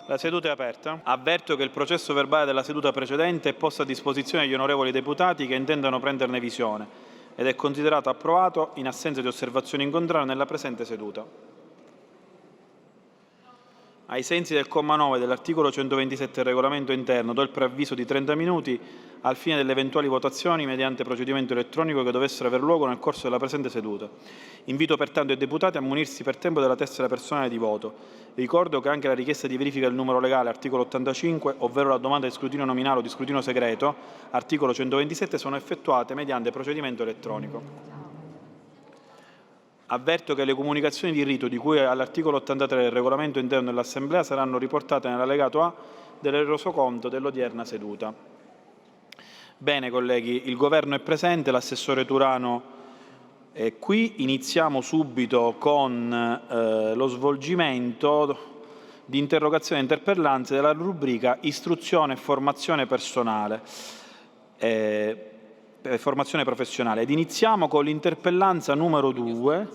La seduta è aperta. Avverto che il processo verbale della seduta precedente è posto a disposizione degli onorevoli deputati che intendano prenderne visione ed è considerato approvato in assenza di osservazioni in contrario nella presente seduta. Ai sensi del comma 9 dell'articolo 127 del regolamento interno do il preavviso di 30 minuti al fine delle eventuali votazioni mediante procedimento elettronico che dovessero aver luogo nel corso della presente seduta. Invito pertanto i deputati a munirsi per tempo della tessera personale di voto. Ricordo che anche la richiesta di verifica del numero legale, articolo 85, ovvero la domanda di scrutinio nominale o di scrutinio segreto, articolo 127, sono effettuate mediante procedimento elettronico. Avverto che le comunicazioni di rito di cui all'articolo 83 del regolamento interno dell'Assemblea saranno riportate nell'allegato A del resoconto dell'odierna seduta. Bene colleghi, il Governo è presente, l'assessore Turano è qui. Iniziamo subito con lo svolgimento di interrogazioni e interpellanze della rubrica istruzione e formazione personale. Formazione professionale ed iniziamo con l'interpellanza numero 2.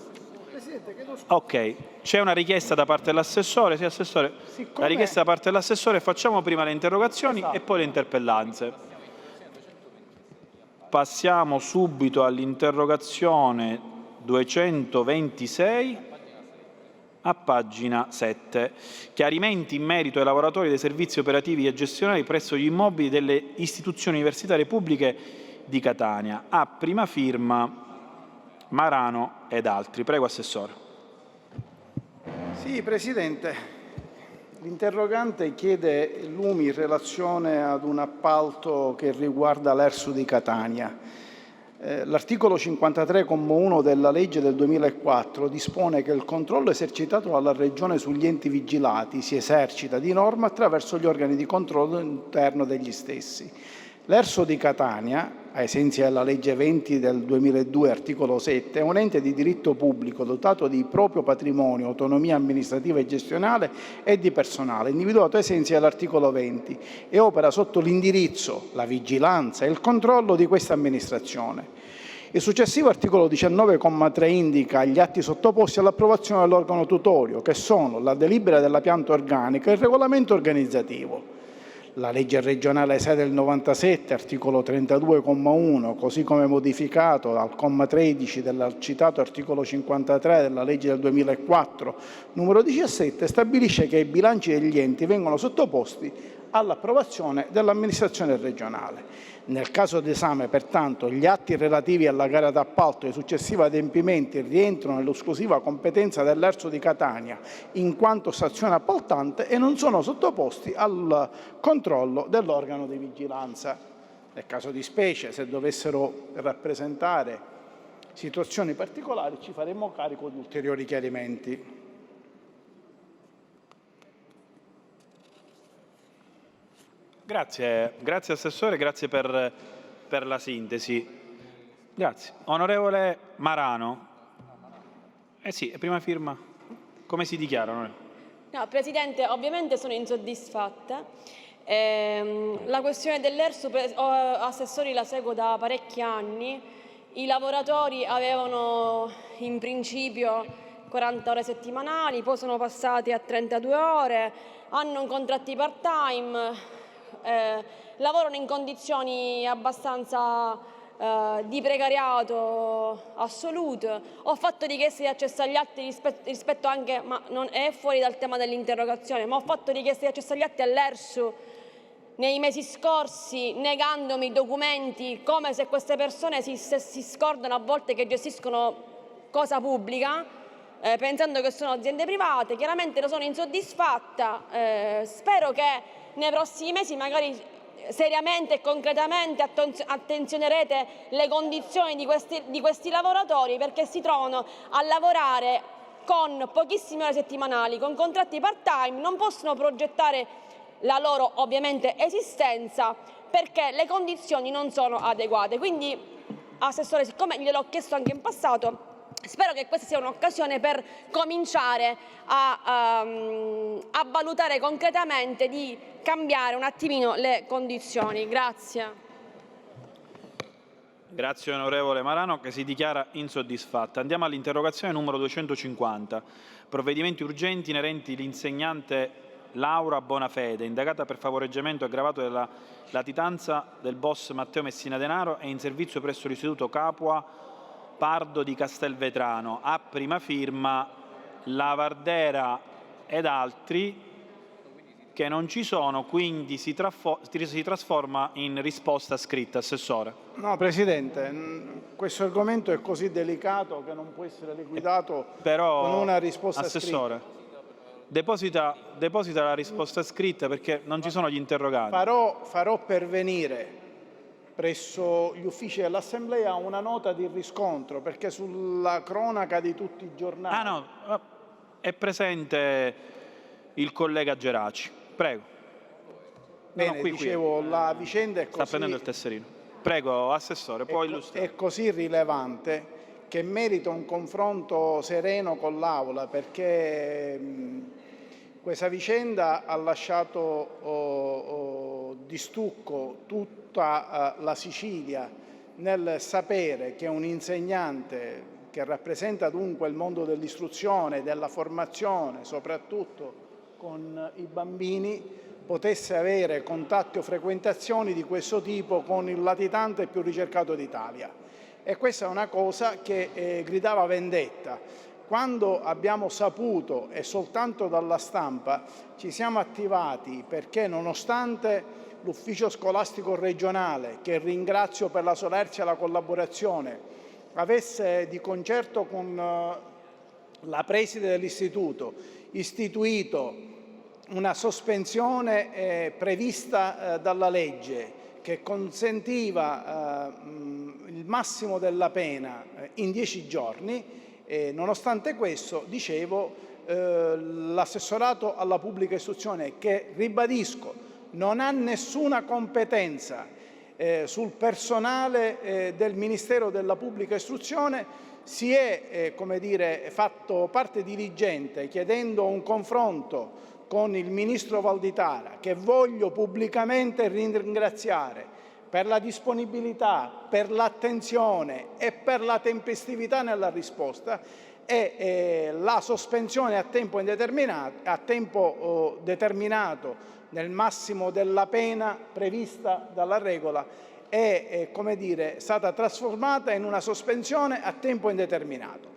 Ok, c'è una richiesta da parte dell'assessore. Sì, Assessore, la richiesta da parte dell'assessore, facciamo prima le interrogazioni e poi le interpellanze. Passiamo subito all'interrogazione 226 a pagina 7. Chiarimenti in merito ai lavoratori dei servizi operativi e gestionali presso gli immobili delle istituzioni universitarie pubbliche di Catania, a prima firma Marano ed altri. Prego, Assessore. Sì, Presidente. L'interrogante chiede lumi in relazione ad un appalto che riguarda l'ERSU di Catania. L'articolo 53,1 della legge del 2004 dispone che il controllo esercitato dalla Regione sugli enti vigilati si esercita di norma attraverso gli organi di controllo interno degli stessi. L'ERSU di Catania, ai sensi della legge 20 del 2002, articolo 7, è un ente di diritto pubblico dotato di proprio patrimonio, autonomia amministrativa e gestionale e di personale, individuato ai sensi dell'articolo 20 e opera sotto l'indirizzo, la vigilanza e il controllo di questa amministrazione. Il successivo articolo 19,3 indica gli atti sottoposti all'approvazione dell'organo tutorio, che sono la delibera della pianta organica e il regolamento organizzativo. La legge regionale 6 del 97, articolo 32,1, così come modificato dal comma 13 del citato articolo 53 della legge del 2004, numero 17, stabilisce che i bilanci degli enti vengono sottoposti all'approvazione dell'amministrazione regionale. Nel caso d'esame, pertanto, gli atti relativi alla gara d'appalto e i successivi adempimenti rientrano nell'esclusiva competenza dell'ERSU di Catania, in quanto stazione appaltante, e non sono sottoposti al controllo dell'organo di vigilanza. Nel caso di specie, se dovessero rappresentare situazioni particolari, ci faremo carico di ulteriori chiarimenti. Grazie Assessore, grazie per la sintesi. Grazie. Onorevole Marano. Sì, è prima firma. Come si dichiarano? No, Presidente, ovviamente sono insoddisfatta. La questione dell'ERSU, Assessori, la seguo da parecchi anni. I lavoratori avevano in principio 40 ore settimanali, poi sono passati a 32 ore, hanno contratti part-time, lavorano in condizioni abbastanza di precariato assoluto. Ho fatto richieste di accesso agli atti rispetto anche, ma non è fuori dal tema dell'interrogazione, ma ho fatto richieste di accesso agli atti all'ERSU nei mesi scorsi, negandomi documenti, come se queste persone si scordano a volte che gestiscono cosa pubblica, pensando che sono aziende private. Chiaramente ne sono insoddisfatta. Spero che nei prossimi mesi magari seriamente e concretamente attenzionerete le condizioni di questi lavoratori, perché si trovano a lavorare con pochissime ore settimanali, con contratti part-time, non possono progettare la loro ovviamente esistenza perché le condizioni non sono adeguate. Quindi, Assessore, siccome gliel'ho chiesto anche in passato, spero che questa sia un'occasione per cominciare a valutare concretamente di cambiare un attimino le condizioni. Grazie. Grazie onorevole Marano, che si dichiara insoddisfatta. Andiamo all'interrogazione numero 250. Provvedimenti urgenti inerenti l'insegnante Laura Bonafede, indagata per favoreggiamento aggravato della latitanza del boss Matteo Messina Denaro, è in servizio presso l'istituto Capua Pardo di Castelvetrano, a prima firma Lavardera ed altri, che non ci sono, quindi si trasforma in risposta scritta. Assessore. No, Presidente, questo argomento è così delicato che non può essere liquidato con una risposta Assessore, scritta. deposita la risposta scritta perché non ci sono gli interroganti. Farò pervenire presso gli uffici dell'Assemblea una nota di riscontro, perché sulla cronaca di tutti i giornali... È presente il collega Geraci. Prego. Bene, dicevo, la vicenda è così... Sta prendendo il tesserino. Prego, Assessore, può illustrare. È così rilevante che merita un confronto sereno con l'Aula, perché questa vicenda ha lasciato di stucco tutta la Sicilia nel sapere che un insegnante che rappresenta dunque il mondo dell'istruzione, della formazione, soprattutto con i bambini, potesse avere contatti o frequentazioni di questo tipo con il latitante più ricercato d'Italia. E questa è una cosa che gridava vendetta. Quando abbiamo saputo, e soltanto dalla stampa, ci siamo attivati perché, nonostante l'ufficio scolastico regionale, che ringrazio per la solerzia e la collaborazione, avesse di concerto con la preside dell'istituto istituito una sospensione prevista dalla legge che consentiva il massimo della pena in 10 giorni, nonostante questo, dicevo, l'assessorato alla pubblica istruzione, che ribadisco non ha nessuna competenza sul personale del Ministero della Pubblica Istruzione, si è fatto parte diligente chiedendo un confronto con il Ministro Valditara, che voglio pubblicamente ringraziare per la disponibilità, per l'attenzione e per la tempestività nella risposta, e la sospensione a tempo determinato nel massimo della pena prevista dalla regola è stata trasformata in una sospensione a tempo indeterminato.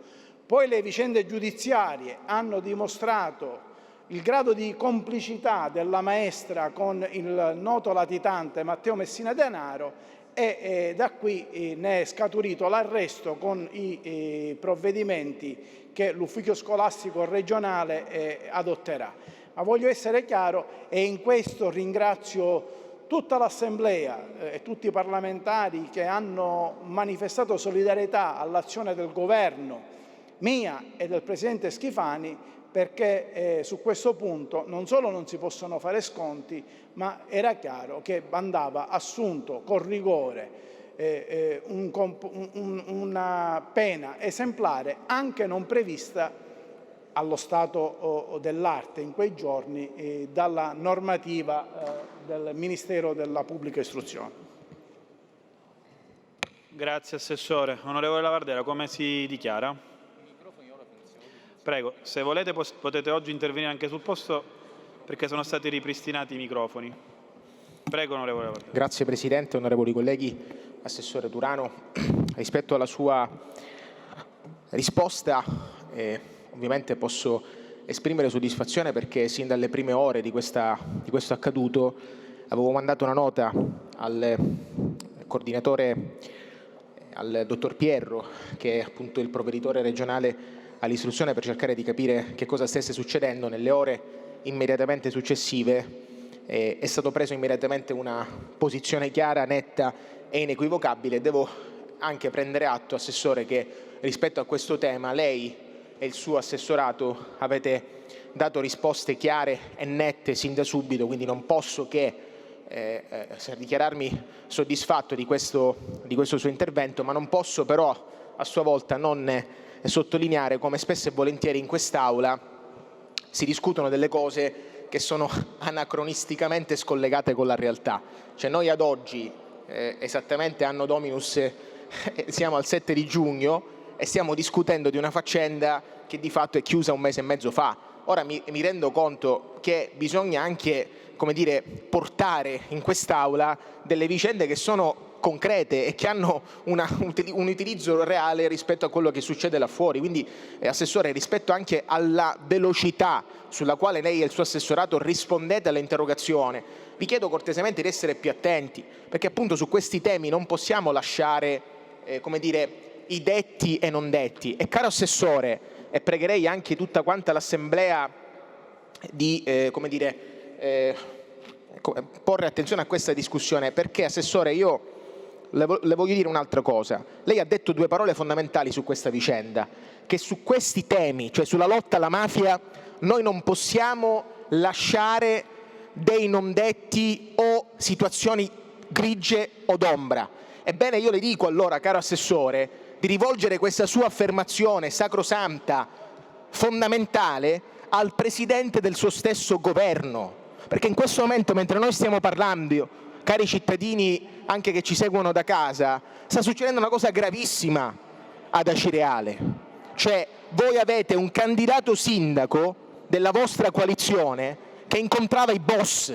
Poi le vicende giudiziarie hanno dimostrato il grado di complicità della maestra con il noto latitante Matteo Messina Denaro, e da qui ne è scaturito l'arresto con i provvedimenti che l'ufficio scolastico regionale adotterà. Ma voglio essere chiaro, e in questo ringrazio tutta l'Assemblea e tutti i parlamentari che hanno manifestato solidarietà all'azione del Governo, mia e del Presidente Schifani, perché su questo punto non solo non si possono fare sconti, ma era chiaro che andava assunto con rigore una pena esemplare, anche non prevista allo stato dell'arte in quei giorni dalla normativa del Ministero della Pubblica Istruzione. Grazie Assessore. Onorevole Lavardera, come si dichiara? Prego, se volete potete oggi intervenire anche sul posto, perché sono stati ripristinati i microfoni. Prego, onorevole Lavardera. Grazie Presidente, onorevoli colleghi. Assessore Turano, rispetto alla sua risposta, ovviamente posso esprimere soddisfazione perché sin dalle prime ore di questo accaduto avevo mandato una nota al coordinatore, al dottor Pierro, che è appunto il provveditore regionale all'istruzione, per cercare di capire che cosa stesse succedendo. Nelle ore immediatamente successive è stato preso immediatamente una posizione chiara, netta e inequivocabile. Devo anche prendere atto, Assessore, che rispetto a questo tema lei e il suo assessorato avete dato risposte chiare e nette sin da subito, quindi non posso che dichiararmi soddisfatto di questo suo intervento, ma non posso però a sua volta non sottolineare come spesso e volentieri in quest'Aula si discutono delle cose che sono anacronisticamente scollegate con la realtà. Cioè noi ad oggi, esattamente anno Dominus, siamo al 7 di giugno e stiamo discutendo di una faccenda che di fatto è chiusa un mese e mezzo fa. ora mi rendo conto che bisogna anche, come dire, portare in quest'Aula delle vicende che sono concrete e che hanno un utilizzo reale rispetto a quello che succede là fuori. Quindi, Assessore, rispetto anche alla velocità sulla quale lei e il suo assessorato rispondete all'interrogazione, vi chiedo cortesemente di essere più attenti, perché appunto su questi temi non possiamo lasciare, come dire, i detti e non detti. E caro Assessore, e pregherei anche tutta quanta l'Assemblea di, come dire, porre attenzione a questa discussione, perché, Assessore, io le voglio dire un'altra cosa. Lei ha detto due parole fondamentali su questa vicenda, che su questi temi, cioè sulla lotta alla mafia, noi non possiamo lasciare dei non detti o situazioni grigie o d'ombra. Ebbene, io le dico allora, caro Assessore, di rivolgere questa sua affermazione sacrosanta, fondamentale, al Presidente del suo stesso governo, perché in questo momento, mentre noi stiamo parlando, cari cittadini anche che ci seguono da casa, sta succedendo una cosa gravissima ad Acireale. Cioè, voi avete un candidato sindaco della vostra coalizione che incontrava i boss.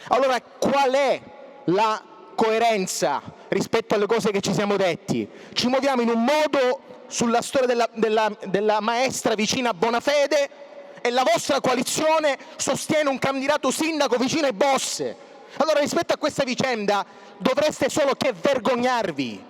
Allora, qual è la coerenza rispetto alle cose che ci siamo detti? Ci muoviamo in un modo sulla storia della maestra vicina a Bonafede e la vostra coalizione sostiene un candidato sindaco vicino ai boss. Allora, rispetto a questa vicenda dovreste solo che vergognarvi,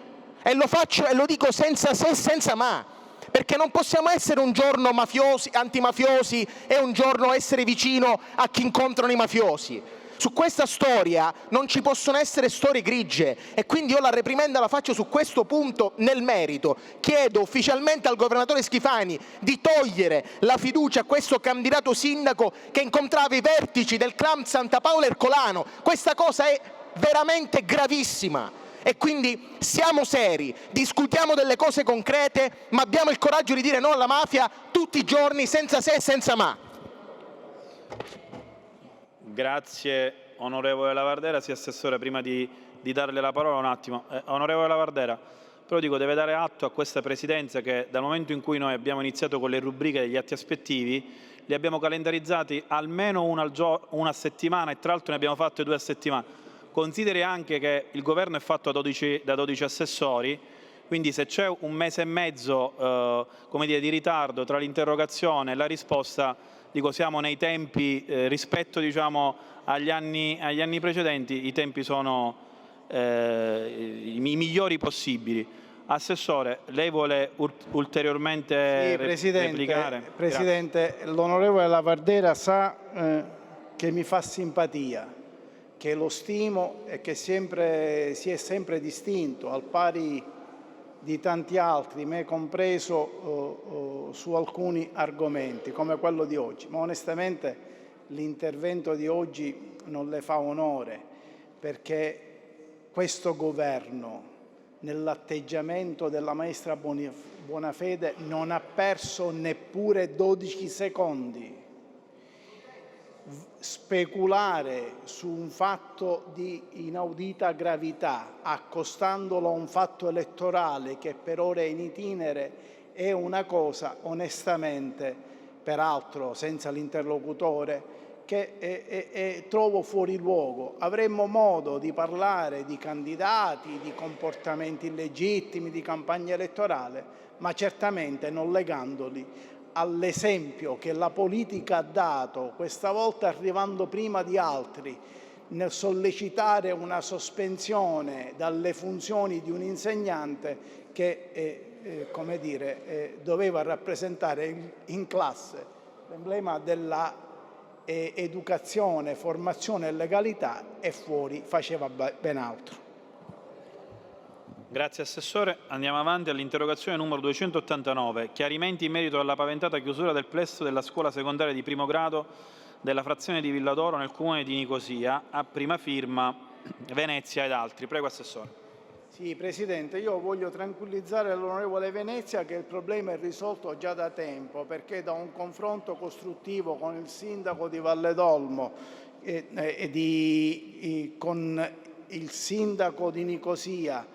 e lo faccio e lo dico senza se e senza ma, perché non possiamo essere un giorno mafiosi, antimafiosi, e un giorno essere vicino a chi incontrano i mafiosi. Su questa storia non ci possono essere storie grigie, e quindi io la reprimenda la faccio su questo punto nel merito. Chiedo ufficialmente al governatore Schifani di togliere la fiducia a questo candidato sindaco che incontrava i vertici del clan Santa Paola Ercolano. Questa cosa è veramente gravissima, e quindi siamo seri, discutiamo delle cose concrete, ma abbiamo il coraggio di dire no alla mafia tutti i giorni, senza se e senza ma. Grazie onorevole Lavardera. Sì, Assessore, prima di darle la parola un attimo. Onorevole Lavardera, però dico, deve dare atto a questa Presidenza che dal momento in cui noi abbiamo iniziato con le rubriche degli atti aspettivi, li abbiamo calendarizzati almeno una a settimana, e tra l'altro ne abbiamo fatte 2 a settimana. Consideri anche che il Governo è fatto da 12 assessori, quindi se c'è un mese e mezzo come dire, di ritardo tra l'interrogazione e la risposta, dico, siamo nei tempi, rispetto diciamo, agli anni precedenti, i tempi sono i migliori possibili. Assessore, lei vuole ulteriormente replicare? Presidente, l'onorevole Lavardera sa che mi fa simpatia, che lo stimo e che si è sempre distinto, al pari di tanti altri, me compreso, su alcuni argomenti, come quello di oggi. Ma onestamente l'intervento di oggi non le fa onore, perché questo Governo, nell'atteggiamento della maestra Bonafede, non ha perso neppure 12 secondi. Speculare su un fatto di inaudita gravità, accostandolo a un fatto elettorale che per ora è in itinere, è una cosa, onestamente, peraltro senza l'interlocutore, che trovo fuori luogo. Avremmo modo di parlare di candidati, di comportamenti illegittimi, di campagna elettorale, ma certamente non legandoli all'esempio che la politica ha dato, questa volta arrivando prima di altri, nel sollecitare una sospensione dalle funzioni di un insegnante che come dire, doveva rappresentare in classe l'emblema della educazione, formazione e legalità, e fuori faceva ben altro. Grazie Assessore. Andiamo avanti all'interrogazione numero 289. Chiarimenti in merito alla paventata chiusura del plesso della scuola secondaria di primo grado della frazione di Villadoro nel comune di Nicosia, a prima firma Venezia ed altri. Prego Assessore. Sì, Presidente, io voglio tranquillizzare l'onorevole Venezia che il problema è risolto già da tempo, perché da un confronto costruttivo con il sindaco di Valle d'Olmo con il sindaco di Nicosia,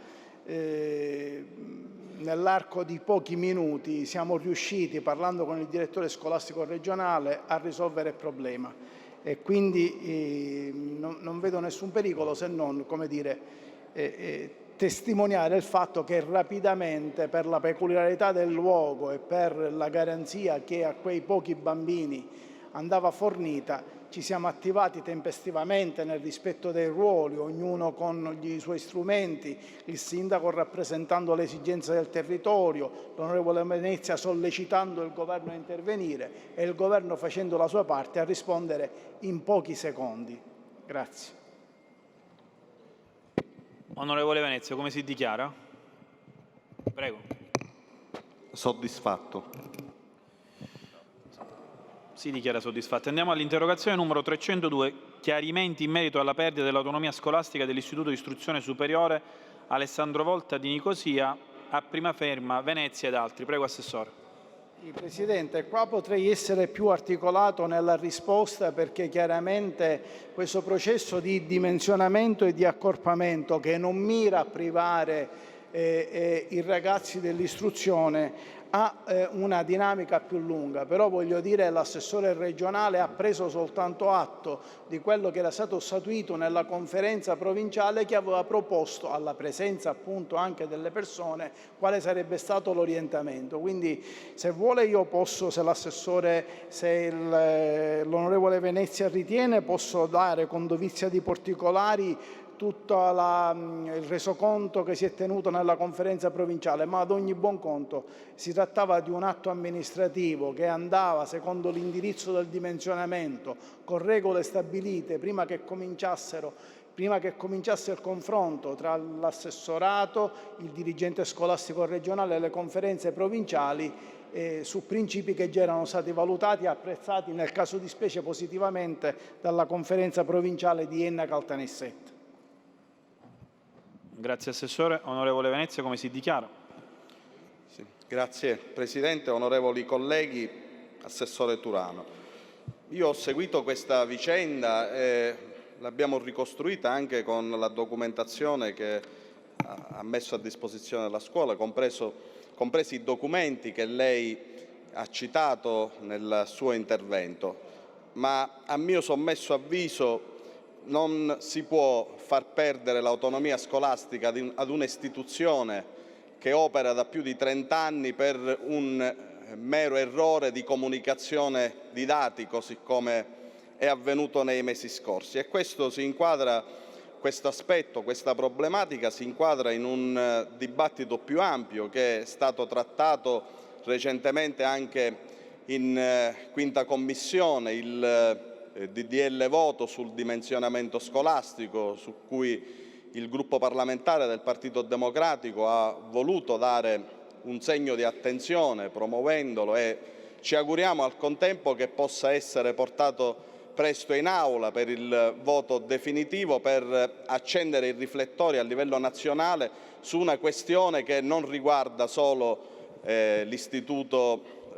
nell'arco di pochi minuti siamo riusciti, parlando con il direttore scolastico regionale, a risolvere il problema. E quindi non vedo nessun pericolo, se non, come dire, testimoniare il fatto che rapidamente, per la peculiarità del luogo e per la garanzia che a quei pochi bambini andava fornita, ci siamo attivati tempestivamente nel rispetto dei ruoli, ognuno con i suoi strumenti, il sindaco rappresentando le esigenze del territorio, l'onorevole Venezia sollecitando il governo a intervenire e il governo facendo la sua parte a rispondere in pochi secondi. Grazie. Onorevole Venezia, come si dichiara? Prego. Soddisfatto. Si dichiara soddisfatto. Andiamo all'interrogazione numero 302, chiarimenti in merito alla perdita dell'autonomia scolastica dell'Istituto di Istruzione Superiore Alessandro Volta di Nicosia, a prima firma Venezia ed altri. Prego, Assessore. Presidente, qua potrei essere più articolato nella risposta, perché chiaramente questo processo di dimensionamento e di accorpamento, che non mira a privare i ragazzi dell'istruzione, ha una dinamica più lunga, però voglio dire che l'assessore regionale ha preso soltanto atto di quello che era stato statuito nella conferenza provinciale, che aveva proposto, alla presenza appunto anche delle persone, quale sarebbe stato l'orientamento. Quindi se vuole io posso, se l'assessore, se l'onorevole Venezia ritiene, posso dare con dovizia di particolari tutto il resoconto che si è tenuto nella conferenza provinciale, ma ad ogni buon conto si trattava di un atto amministrativo che andava secondo l'indirizzo del dimensionamento, con regole stabilite prima che cominciasse il confronto tra l'assessorato, il dirigente scolastico regionale e le conferenze provinciali, su principi che già erano stati valutati e apprezzati nel caso di specie positivamente dalla conferenza provinciale di Enna Caltanissetta. Grazie Assessore. Onorevole Venezia, come si dichiara? Sì. Grazie Presidente, onorevoli colleghi, Assessore Turano. Io ho seguito questa vicenda e l'abbiamo ricostruita anche con la documentazione che ha messo a disposizione della scuola, compresi i documenti che lei ha citato nel suo intervento. Ma a mio sommesso avviso non si può far perdere l'autonomia scolastica ad un'istituzione che opera da più di 30 anni per un mero errore di comunicazione di dati, così come è avvenuto nei mesi scorsi. E questo aspetto, questa problematica si inquadra in un dibattito più ampio che è stato trattato recentemente anche in quinta commissione, il DDL voto sul dimensionamento scolastico, su cui il gruppo parlamentare del Partito Democratico ha voluto dare un segno di attenzione promuovendolo, e ci auguriamo al contempo che possa essere portato presto in aula per il voto definitivo, per accendere i riflettori a livello nazionale su una questione che non riguarda solo l'istituto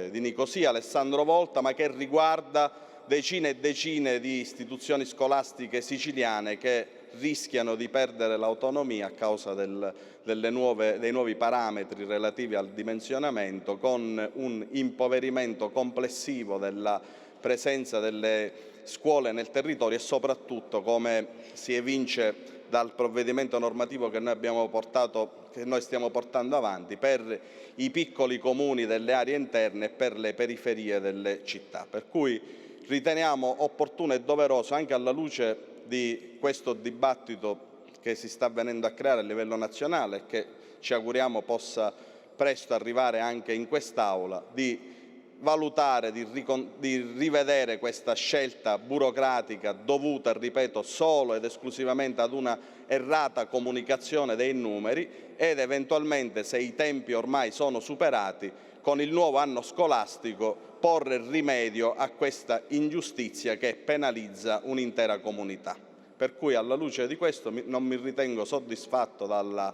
di Nicosia Alessandro Volta, ma che riguarda decine e decine di istituzioni scolastiche siciliane che rischiano di perdere l'autonomia a causa dei nuovi parametri relativi al dimensionamento, con un impoverimento complessivo della presenza delle scuole nel territorio e soprattutto, come si evince dal provvedimento normativo che noi stiamo portando avanti, per i piccoli comuni delle aree interne e per le periferie delle città. Per cui riteniamo opportuno e doveroso, anche alla luce di questo dibattito che si sta venendo a creare a livello nazionale e che ci auguriamo possa presto arrivare anche in quest'Aula, di valutare, di rivedere questa scelta burocratica dovuta, ripeto, solo ed esclusivamente ad una errata comunicazione dei numeri, ed eventualmente, se i tempi ormai sono superati, con il nuovo anno scolastico porre rimedio a questa ingiustizia che penalizza un'intera comunità. Per cui, alla luce di questo, non mi ritengo soddisfatto dalla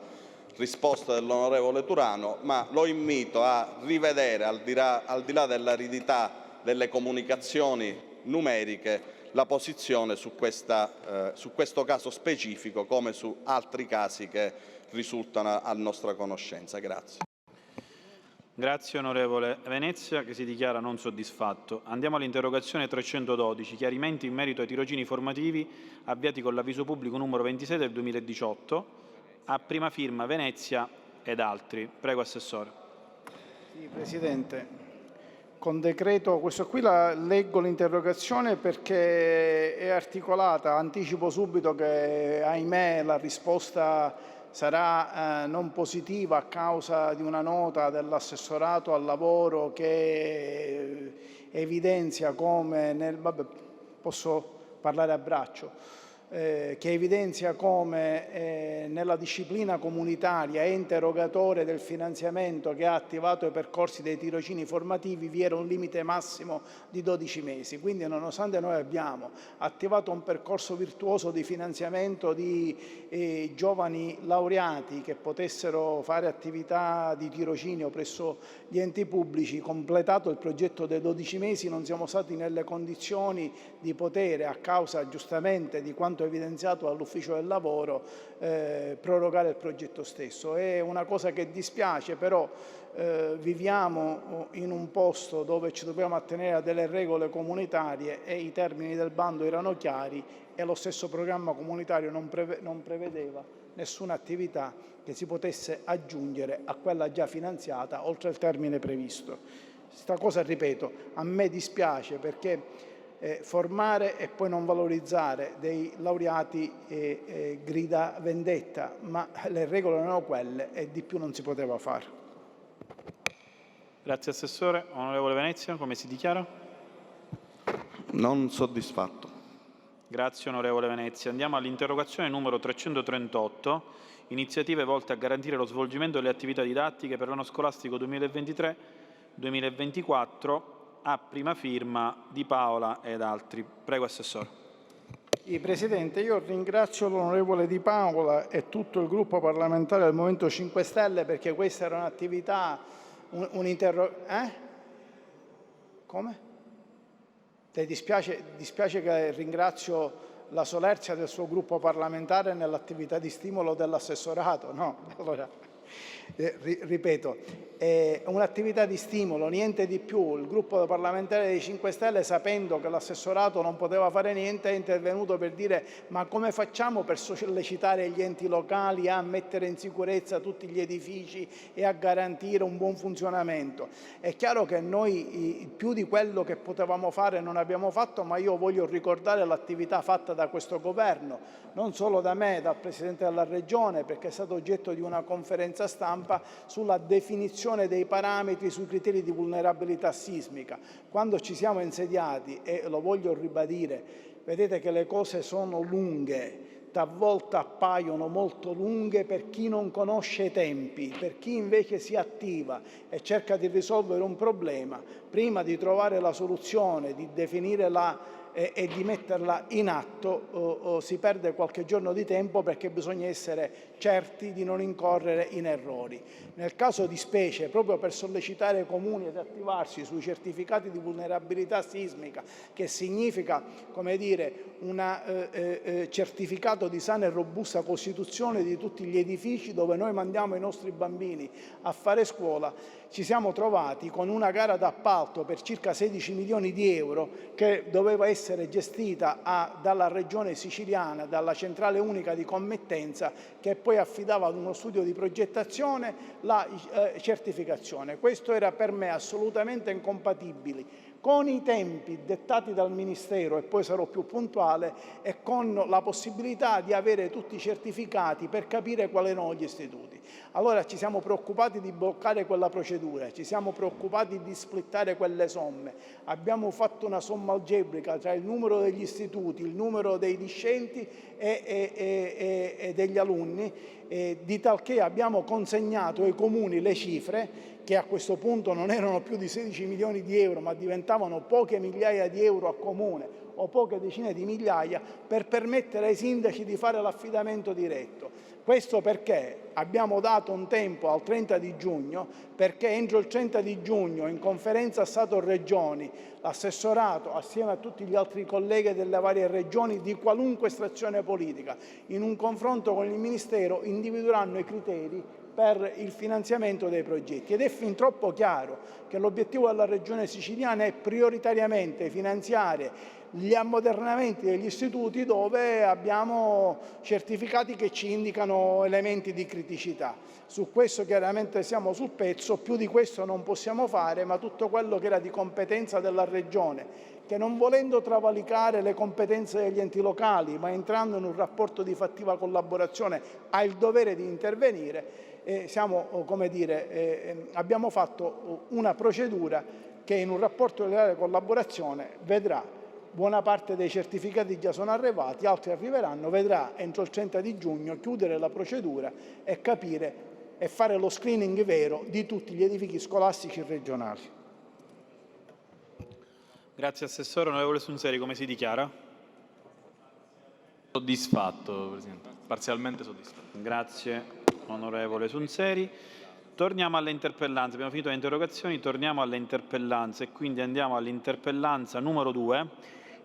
risposta dell'onorevole Turano, ma lo invito a rivedere, al di là dell'aridità delle comunicazioni numeriche, la posizione su questo caso specifico, come su altri casi che risultano a nostra conoscenza. Grazie. Grazie onorevole Venezia, che si dichiara non soddisfatto. Andiamo all'interrogazione 312, chiarimenti in merito ai tirocini formativi avviati con l'avviso pubblico numero 26 del 2018, a prima firma Venezia ed altri. Prego Assessore. Sì, Presidente, con decreto, questo qui leggo l'interrogazione perché è articolata, anticipo subito che ahimè la risposta sarà non positiva a causa di una nota dell'assessorato al lavoro che evidenzia come posso parlare a braccio, che evidenzia come nella disciplina comunitaria ente erogatore del finanziamento che ha attivato i percorsi dei tirocini formativi vi era un limite massimo di 12 mesi. Quindi nonostante noi abbiamo attivato un percorso virtuoso di finanziamento di giovani laureati che potessero fare attività di tirocinio presso gli enti pubblici, completato il progetto dei 12 mesi, non siamo stati nelle condizioni di potere, a causa giustamente di quanto evidenziato dall'Ufficio del Lavoro, prorogare il progetto stesso. È una cosa che dispiace, però viviamo in un posto dove ci dobbiamo attenere a delle regole comunitarie e i termini del bando erano chiari e lo stesso programma comunitario non prevedeva nessuna attività che si potesse aggiungere a quella già finanziata oltre il termine previsto. Questa cosa, ripeto, a me dispiace perché formare e poi non valorizzare dei laureati grida vendetta, ma le regole non erano quelle e di più non si poteva fare. Grazie Assessore. Onorevole Venezia, come si dichiara? Non soddisfatto. Grazie onorevole Venezia. Andiamo all'interrogazione numero 338, iniziative volte a garantire lo svolgimento delle attività didattiche per l'anno scolastico 2023-2024, a prima firma Di Paola ed altri. Prego Assessore. Sì, Presidente, io ringrazio l'onorevole Di Paola e tutto il gruppo parlamentare del Movimento 5 Stelle perché questa era un'attività, Come? Le dispiace che ringrazio la solerzia del suo gruppo parlamentare nell'attività di stimolo dell'assessorato? No, allora, ripeto, è un'attività di stimolo, niente di più. Il gruppo parlamentare dei 5 Stelle, sapendo che l'assessorato non poteva fare niente, è intervenuto per dire ma come facciamo per sollecitare gli enti locali a mettere in sicurezza tutti gli edifici e a garantire un buon funzionamento. È chiaro che noi più di quello che potevamo fare non abbiamo fatto, ma io voglio ricordare l'attività fatta da questo governo, non solo da me, dal Presidente della Regione, perché è stato oggetto di una conferenza stampa sulla definizione dei parametri sui criteri di vulnerabilità sismica. Quando ci siamo insediati, e lo voglio ribadire, vedete che le cose sono lunghe, talvolta appaiono molto lunghe per chi non conosce i tempi, per chi invece si attiva e cerca di risolvere un problema, prima di trovare la soluzione, di definire e di metterla in atto, si perde qualche giorno di tempo perché bisogna essere certi di non incorrere in errori. Nel caso di specie, proprio per sollecitare i comuni ad attivarsi sui certificati di vulnerabilità sismica, che significa, come dire, un certificato di sana e robusta costituzione di tutti gli edifici dove noi mandiamo i nostri bambini a fare scuola, ci siamo trovati con una gara d'appalto per circa 16 milioni di euro che doveva essere gestita dalla Regione Siciliana, dalla Centrale Unica di Committenza, che poi affidava ad uno studio di progettazione la certificazione. Questo era per me assolutamente incompatibile con i tempi dettati dal Ministero, e poi sarò più puntuale, e con la possibilità di avere tutti i certificati per capire quali erano gli istituti. Allora ci siamo preoccupati di bloccare quella procedura, ci siamo preoccupati di splittare quelle somme, abbiamo fatto una somma algebrica tra il numero degli istituti, il numero dei discenti e degli alunni, di talché abbiamo consegnato ai comuni le cifre che a questo punto non erano più di 16 milioni di euro, ma diventavano poche migliaia di euro a comune o poche decine di migliaia, per permettere ai sindaci di fare l'affidamento diretto. Questo perché abbiamo dato un tempo al 30 di giugno, perché entro il 30 di giugno in conferenza Stato-Regioni l'assessorato, assieme a tutti gli altri colleghi delle varie regioni di qualunque estrazione politica, in un confronto con il Ministero individueranno i criteri per il finanziamento dei progetti ed è fin troppo chiaro che l'obiettivo della Regione Siciliana è prioritariamente finanziare gli ammodernamenti degli istituti dove abbiamo certificati che ci indicano elementi di criticità. Su questo chiaramente siamo sul pezzo, più di questo non possiamo fare, ma tutto quello che era di competenza della Regione, che non volendo travalicare le competenze degli enti locali, ma entrando in un rapporto di fattiva collaborazione, ha il dovere di intervenire. Abbiamo fatto una procedura che in un rapporto di leale collaborazione vedrà buona parte dei certificati già sono arrivati, altri arriveranno, vedrà entro il 30 di giugno chiudere la procedura e capire e fare lo screening vero di tutti gli edifici scolastici regionali. Grazie Assessore. Onorevole Sunseri, come si dichiara? Soddisfatto, Presidente. Parzialmente soddisfatto. Grazie onorevole Sunseri. Torniamo alle interpellanze. Abbiamo finito le interrogazioni, torniamo alle interpellanze e quindi andiamo all'interpellanza numero 2.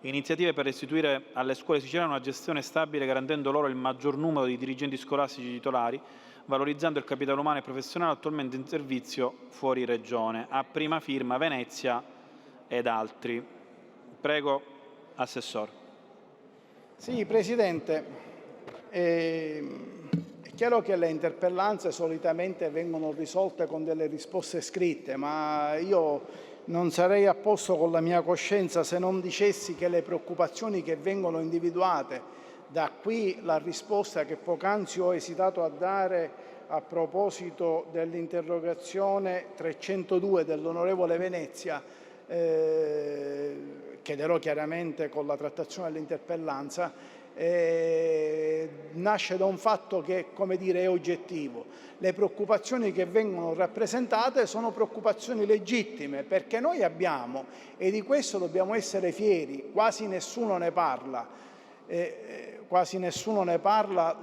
Iniziative per restituire alle scuole siciliane una gestione stabile garantendo loro il maggior numero di dirigenti scolastici titolari, valorizzando il capitale umano e professionale attualmente in servizio fuori regione. A prima firma Venezia ed altri. Prego, Assessore. Sì, Presidente, è chiaro che le interpellanze solitamente vengono risolte con delle risposte scritte, ma io non sarei a posto con la mia coscienza se non dicessi che le preoccupazioni che vengono individuate, da qui la risposta che poc'anzi ho esitato a dare a proposito dell'interrogazione 302 dell'onorevole Venezia, chiederò chiaramente con la trattazione dell'interpellanza, nasce da un fatto che, come dire, è oggettivo. Le preoccupazioni che vengono rappresentate sono preoccupazioni legittime, perché noi abbiamo, e di questo dobbiamo essere fieri, quasi nessuno ne parla,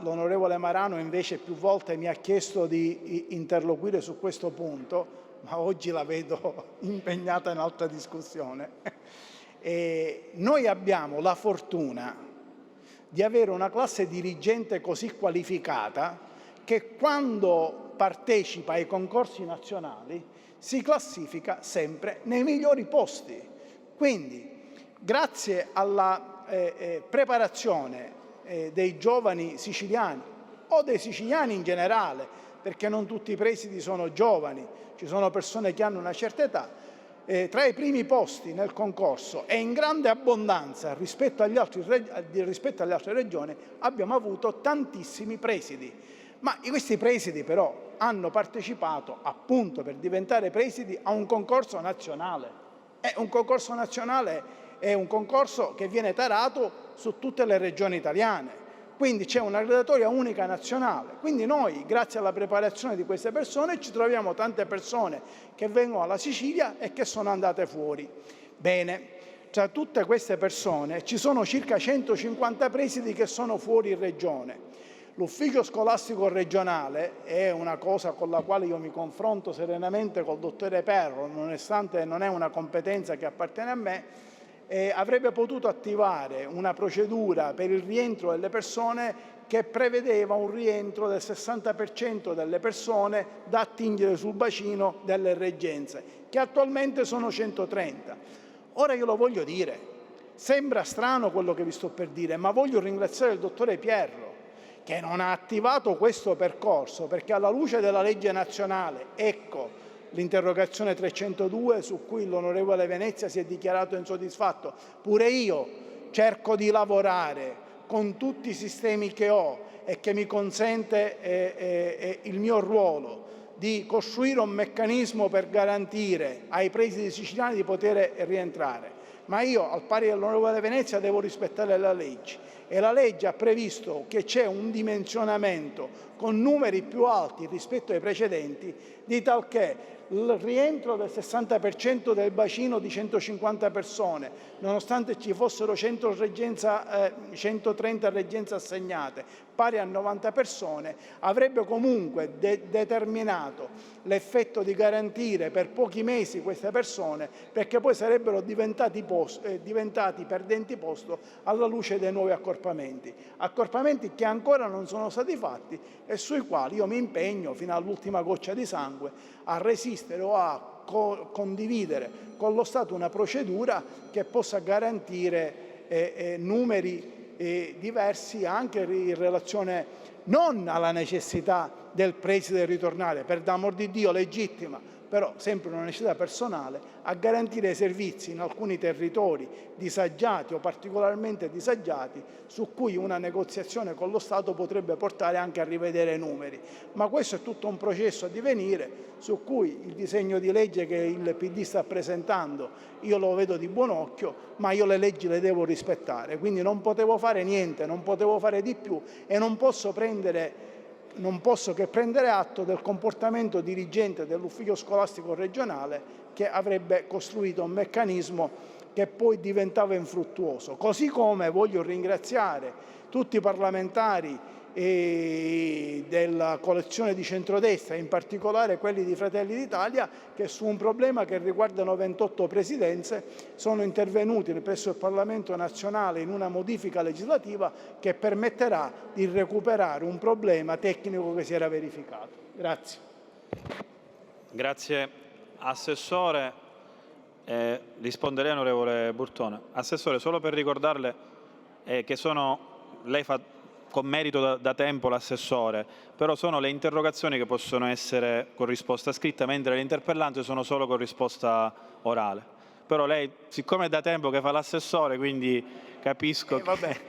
l'onorevole Marano invece più volte mi ha chiesto di interloquire su questo punto, ma oggi la vedo impegnata in altra discussione. Noi abbiamo la fortuna di avere una classe dirigente così qualificata che quando partecipa ai concorsi nazionali si classifica sempre nei migliori posti. Quindi, grazie alla preparazione dei giovani siciliani o dei siciliani in generale, perché non tutti i presidi sono giovani, ci sono persone che hanno una certa età, tra i primi posti nel concorso e in grande abbondanza rispetto alle altre regioni abbiamo avuto tantissimi presidi. Ma questi presidi però hanno partecipato appunto per diventare presidi a un concorso nazionale. Un concorso nazionale è un concorso che viene tarato su tutte le regioni italiane. Quindi c'è una graduatoria unica nazionale. Quindi noi, grazie alla preparazione di queste persone, ci troviamo tante persone che vengono alla Sicilia e che sono andate fuori. Bene, tra tutte queste persone ci sono circa 150 presidi che sono fuori regione. L'ufficio scolastico regionale è una cosa con la quale io mi confronto serenamente col dottore Perro, nonostante non è una competenza che appartiene a me, avrebbe potuto attivare una procedura per il rientro delle persone che prevedeva un rientro del 60% delle persone da attingere sul bacino delle reggenze, che attualmente sono 130. Ora io lo voglio dire, sembra strano quello che vi sto per dire, ma voglio ringraziare il dottore Pierro, che non ha attivato questo percorso, perché alla luce della legge nazionale, ecco, l'interrogazione 302 su cui l'onorevole Venezia si è dichiarato insoddisfatto. Pure io cerco di lavorare con tutti i sistemi che ho e che mi consente il mio ruolo di costruire un meccanismo per garantire ai presidi siciliani di poter rientrare. Ma io, al pari dell'onorevole Venezia, devo rispettare la legge e la legge ha previsto che c'è un dimensionamento con numeri più alti rispetto ai precedenti, di talché il rientro del 60% del bacino di 150 persone, nonostante ci fossero 130 reggenze assegnate, pari a 90 persone, avrebbe comunque determinato l'effetto di garantire per pochi mesi queste persone, perché poi sarebbero diventati perdenti posto alla luce dei nuovi accorpamenti che ancora non sono stati fatti e sui quali io mi impegno fino all'ultima goccia di sangue a resistere o a condividere con lo Stato una procedura che possa garantire numeri diversi anche in relazione non alla necessità del preside ritornare, per d'amor di Dio legittima, però sempre una necessità personale, a garantire servizi in alcuni territori disagiati o particolarmente disagiati su cui una negoziazione con lo Stato potrebbe portare anche a rivedere i numeri. Ma questo è tutto un processo a divenire su cui il disegno di legge che il PD sta presentando io lo vedo di buon occhio, ma io le leggi le devo rispettare, quindi non potevo fare niente, non potevo fare di più e non posso che prendere atto del comportamento dirigente dell'ufficio scolastico regionale che avrebbe costruito un meccanismo che poi diventava infruttuoso. Così come voglio ringraziare tutti i parlamentari della coalizione di centrodestra, in particolare quelli di Fratelli d'Italia, che su un problema che riguardano 28 presidenze sono intervenuti presso il Parlamento nazionale in una modifica legislativa che permetterà di recuperare un problema tecnico che si era verificato. Grazie. Grazie Assessore. Risponde lei, onorevole Burtone. Assessore, solo per ricordarle che lei fa con merito da tempo l'assessore, però sono le interrogazioni che possono essere con risposta scritta, mentre le interpellanze sono solo con risposta orale. Però lei, siccome è da tempo che fa l'assessore, quindi capisco che... Vabbè.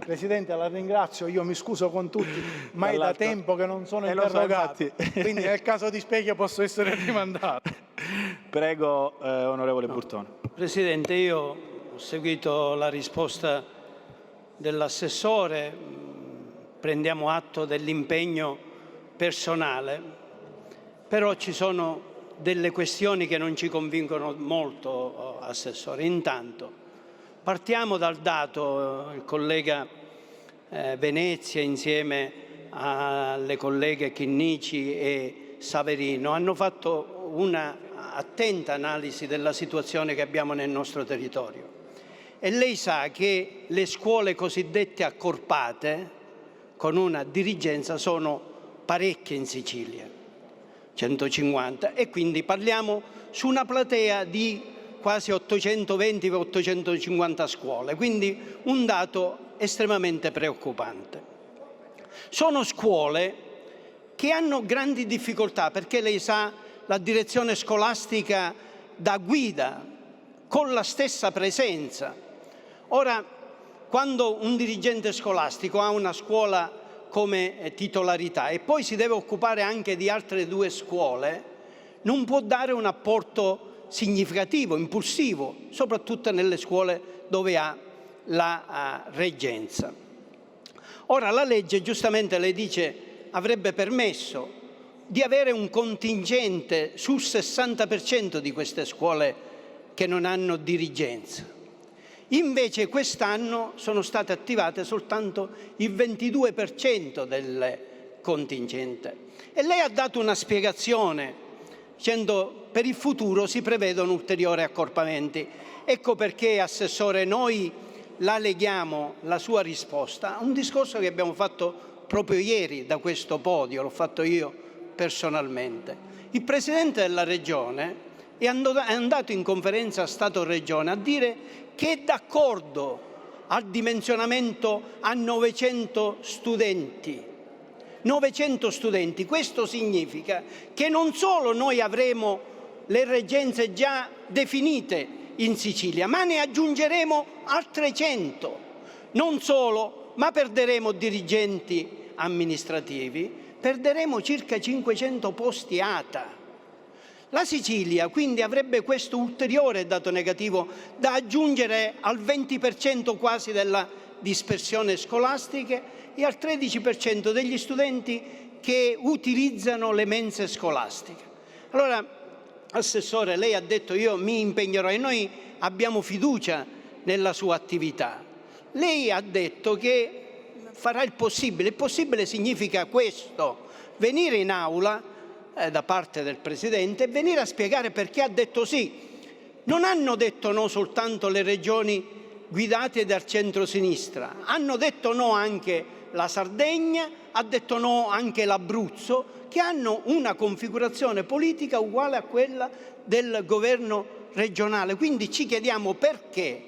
Presidente, la ringrazio, io mi scuso con tutti, ma è da tempo che non sono interrogato, quindi nel caso di specie posso essere rimandato. Prego, onorevole Burtone. Presidente, io ho seguito la risposta dell'assessore, prendiamo atto dell'impegno personale, però ci sono delle questioni che non ci convincono molto, Assessore. Intanto, partiamo dal dato, il collega Venezia insieme alle colleghe Chinnici e Saverino hanno fatto una attenta analisi della situazione che abbiamo nel nostro territorio. E lei sa che le scuole cosiddette accorpate, con una dirigenza, sono parecchie in Sicilia, 150, e quindi parliamo su una platea di quasi 820-850 scuole, quindi un dato estremamente preoccupante. Sono scuole che hanno grandi difficoltà, perché lei sa la direzione scolastica dà guida con la stessa presenza. Ora, quando un dirigente scolastico ha una scuola come titolarità e poi si deve occupare anche di altre 2 scuole, non può dare un apporto significativo, impulsivo, soprattutto nelle scuole dove ha la reggenza. Ora, la legge, giustamente lei dice, avrebbe permesso di avere un contingente sul 60% di queste scuole che non hanno dirigenza. Invece quest'anno sono state attivate soltanto il 22% del contingente. E lei ha dato una spiegazione dicendo per il futuro si prevedono ulteriori accorpamenti. Ecco perché, Assessore, noi la leghiamo la sua risposta a un discorso che abbiamo fatto proprio ieri da questo podio, l'ho fatto io personalmente. Il Presidente della Regione è andato in conferenza Stato-Regione a dire che è d'accordo al dimensionamento a 900 studenti. 900 studenti, questo significa che non solo noi avremo le reggenze già definite in Sicilia, ma ne aggiungeremo altre 100. Non solo, ma perderemo dirigenti amministrativi, perderemo circa 500 posti ATA. La Sicilia quindi avrebbe questo ulteriore dato negativo da aggiungere al 20% quasi della dispersione scolastica e al 13% degli studenti che utilizzano le mense scolastiche. Allora, Assessore, lei ha detto io mi impegnerò e noi abbiamo fiducia nella sua attività. Lei ha detto che farà il possibile. Il possibile significa questo: venire in aula da parte del Presidente e venire a spiegare perché ha detto sì. Non hanno detto no soltanto le regioni guidate dal centro-sinistra, hanno detto no anche la Sardegna, ha detto no anche l'Abruzzo, che hanno una configurazione politica uguale a quella del governo regionale. Quindi ci chiediamo perché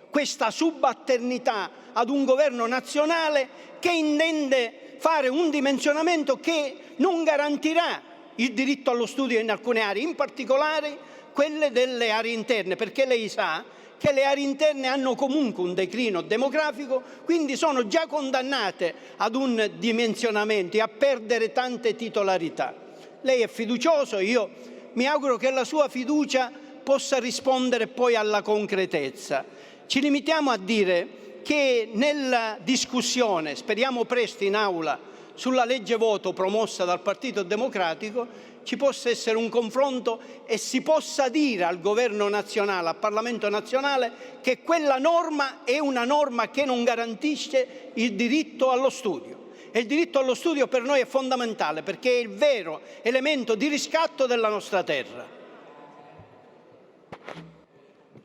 questa subalternità ad un governo nazionale che intende fare un dimensionamento che non garantirà il diritto allo studio in alcune aree, in particolare quelle delle aree interne, perché lei sa che le aree interne hanno comunque un declino demografico, quindi sono già condannate ad un dimensionamento e a perdere tante titolarità. Lei è fiducioso, io mi auguro che la sua fiducia possa rispondere poi alla concretezza. Ci limitiamo a dire che nella discussione, speriamo presto in aula, sulla legge voto promossa dal Partito Democratico, ci possa essere un confronto e si possa dire al Governo nazionale, al Parlamento nazionale, che quella norma è una norma che non garantisce il diritto allo studio. E il diritto allo studio per noi è fondamentale perché è il vero elemento di riscatto della nostra terra.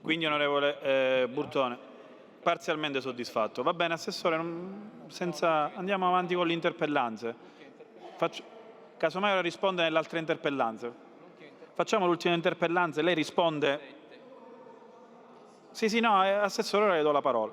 Quindi, onorevole Burtone, parzialmente soddisfatto. Va bene, Assessore, andiamo avanti con le interpellanze. Casomai ora risponde nelle altre interpellanze. Facciamo l'ultima interpellanza, lei risponde. Sì, no, Assessore, ora le do la parola.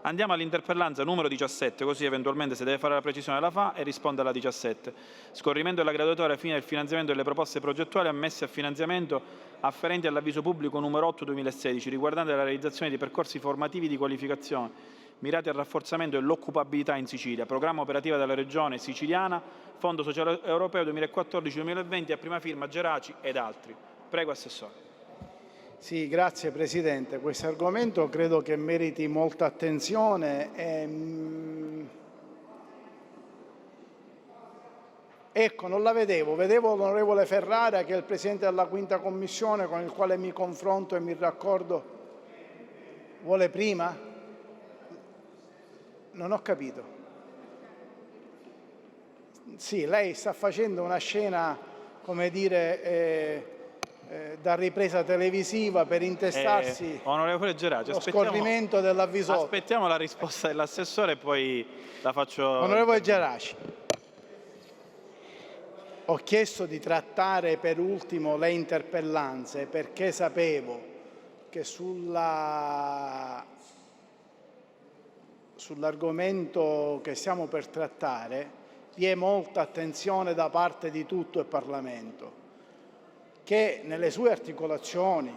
Andiamo all'interpellanza numero 17, così eventualmente se deve fare la precisione la fa e risponde alla 17. Scorrimento della graduatoria fine del finanziamento delle proposte progettuali ammesse a finanziamento afferenti all'avviso pubblico numero 8/2016, riguardante la realizzazione di percorsi formativi di qualificazione mirati al rafforzamento dell'occupabilità in Sicilia, programma operativa della Regione Siciliana, Fondo Sociale Europeo 2014-2020, a prima firma Geraci ed altri. Prego, Assessore. Sì, grazie Presidente. Questo argomento credo che meriti molta attenzione. Ecco, non la vedevo l'onorevole Ferrara, che è il Presidente della Quinta Commissione, con il quale mi confronto e mi raccordo. Vuole prima? Non ho capito. Sì, lei sta facendo una scena, come dire, da ripresa televisiva per intestarsi onorevole Geraci, lo scorrimento dell'avviso. Aspettiamo la risposta dell'Assessore e poi la faccio. Onorevole Geraci, ho chiesto di trattare per ultimo le interpellanze perché sapevo che sull'argomento che stiamo per trattare vi è molta attenzione da parte di tutto il Parlamento, che nelle sue articolazioni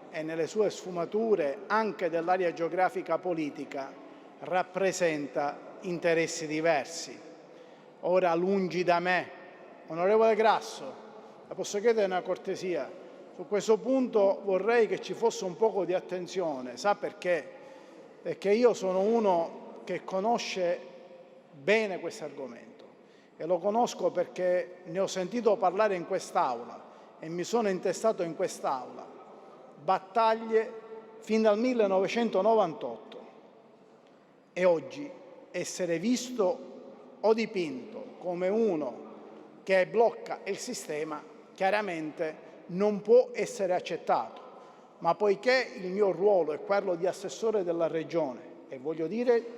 e nelle sue sfumature anche dell'area geografica politica rappresenta interessi diversi. Ora, lungi da me, onorevole Grasso, la posso chiedere una cortesia? Su questo punto vorrei che ci fosse un poco di attenzione. Sa perché? Perché io sono uno che conosce bene questo argomento e lo conosco perché ne ho sentito parlare in quest'Aula e mi sono intestato in quest'Aula battaglie fin dal 1998 e oggi essere visto o dipinto come uno che blocca il sistema chiaramente non può essere accettato. Ma poiché il mio ruolo è quello di assessore della Regione e voglio dire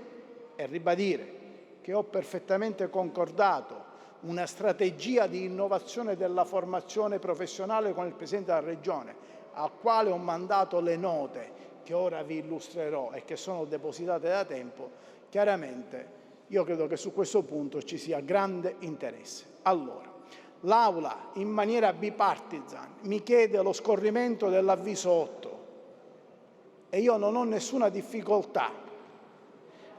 e ribadire che ho perfettamente concordato una strategia di innovazione della formazione professionale con il Presidente della Regione, al quale ho mandato le note che ora vi illustrerò e che sono depositate da tempo, chiaramente io credo che su questo punto ci sia grande interesse. Allora, l'Aula in maniera bipartisan mi chiede lo scorrimento dell'avviso 8 e io non ho nessuna difficoltà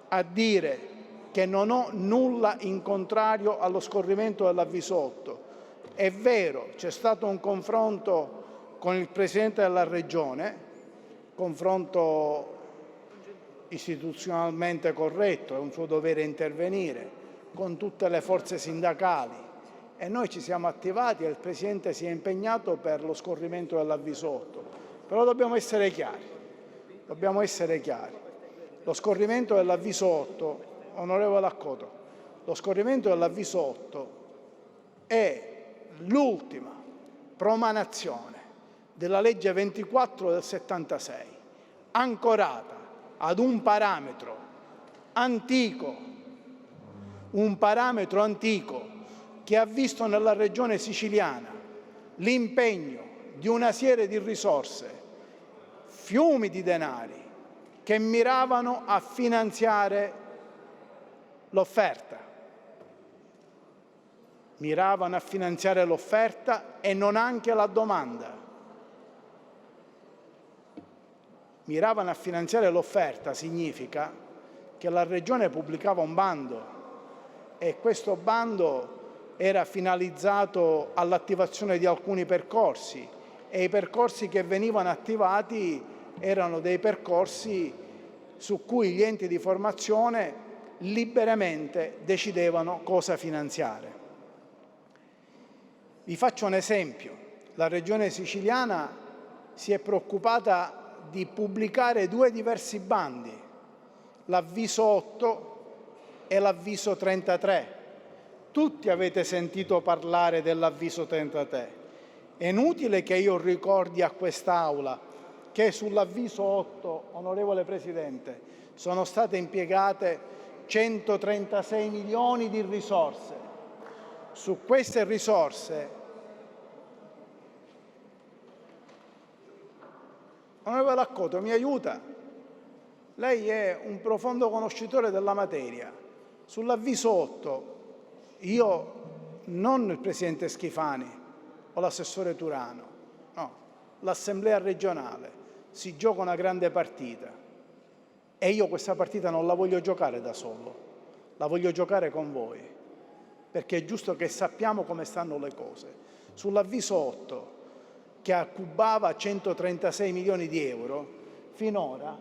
a dire che non ho nulla in contrario allo scorrimento dell'avviso 8. È vero, c'è stato un confronto con il Presidente della Regione, confronto istituzionalmente corretto, è un suo dovere intervenire, con tutte le forze sindacali e noi ci siamo attivati e il Presidente si è impegnato per lo scorrimento dell'avviso 8. Però dobbiamo essere chiari. Lo scorrimento dell'avviso 8, onorevole Accoto, lo scorrimento dell'avviso 8 è l'ultima promanazione della legge 24 del 76, ancorata ad un parametro antico che ha visto nella regione siciliana l'impegno di una serie di risorse, fiumi di denari che miravano a finanziare l'offerta. E non anche la domanda. Miravano a finanziare l'offerta significa che la Regione pubblicava un bando e questo bando era finalizzato all'attivazione di alcuni percorsi e i percorsi che venivano attivati erano dei percorsi su cui gli enti di formazione liberamente decidevano cosa finanziare. Vi faccio un esempio. La Regione siciliana si è preoccupata di pubblicare due diversi bandi, l'avviso 8 e l'avviso 33. Tutti avete sentito parlare dell'avviso 33. È inutile che io ricordi a quest'Aula che sull'avviso 8, onorevole Presidente, sono state impiegate 136 milioni di risorse. Su queste risorse, onorevole Accoto, mi aiuta? Lei è un profondo conoscitore della materia. Sull'avviso 8, io, non il Presidente Schifani o l'assessore Turano, no, l'Assemblea regionale si gioca una grande partita e io questa partita non la voglio giocare da solo, la voglio giocare con voi, perché è giusto che sappiamo come stanno le cose. Sull'avviso 8, che accubava 136 milioni di euro, finora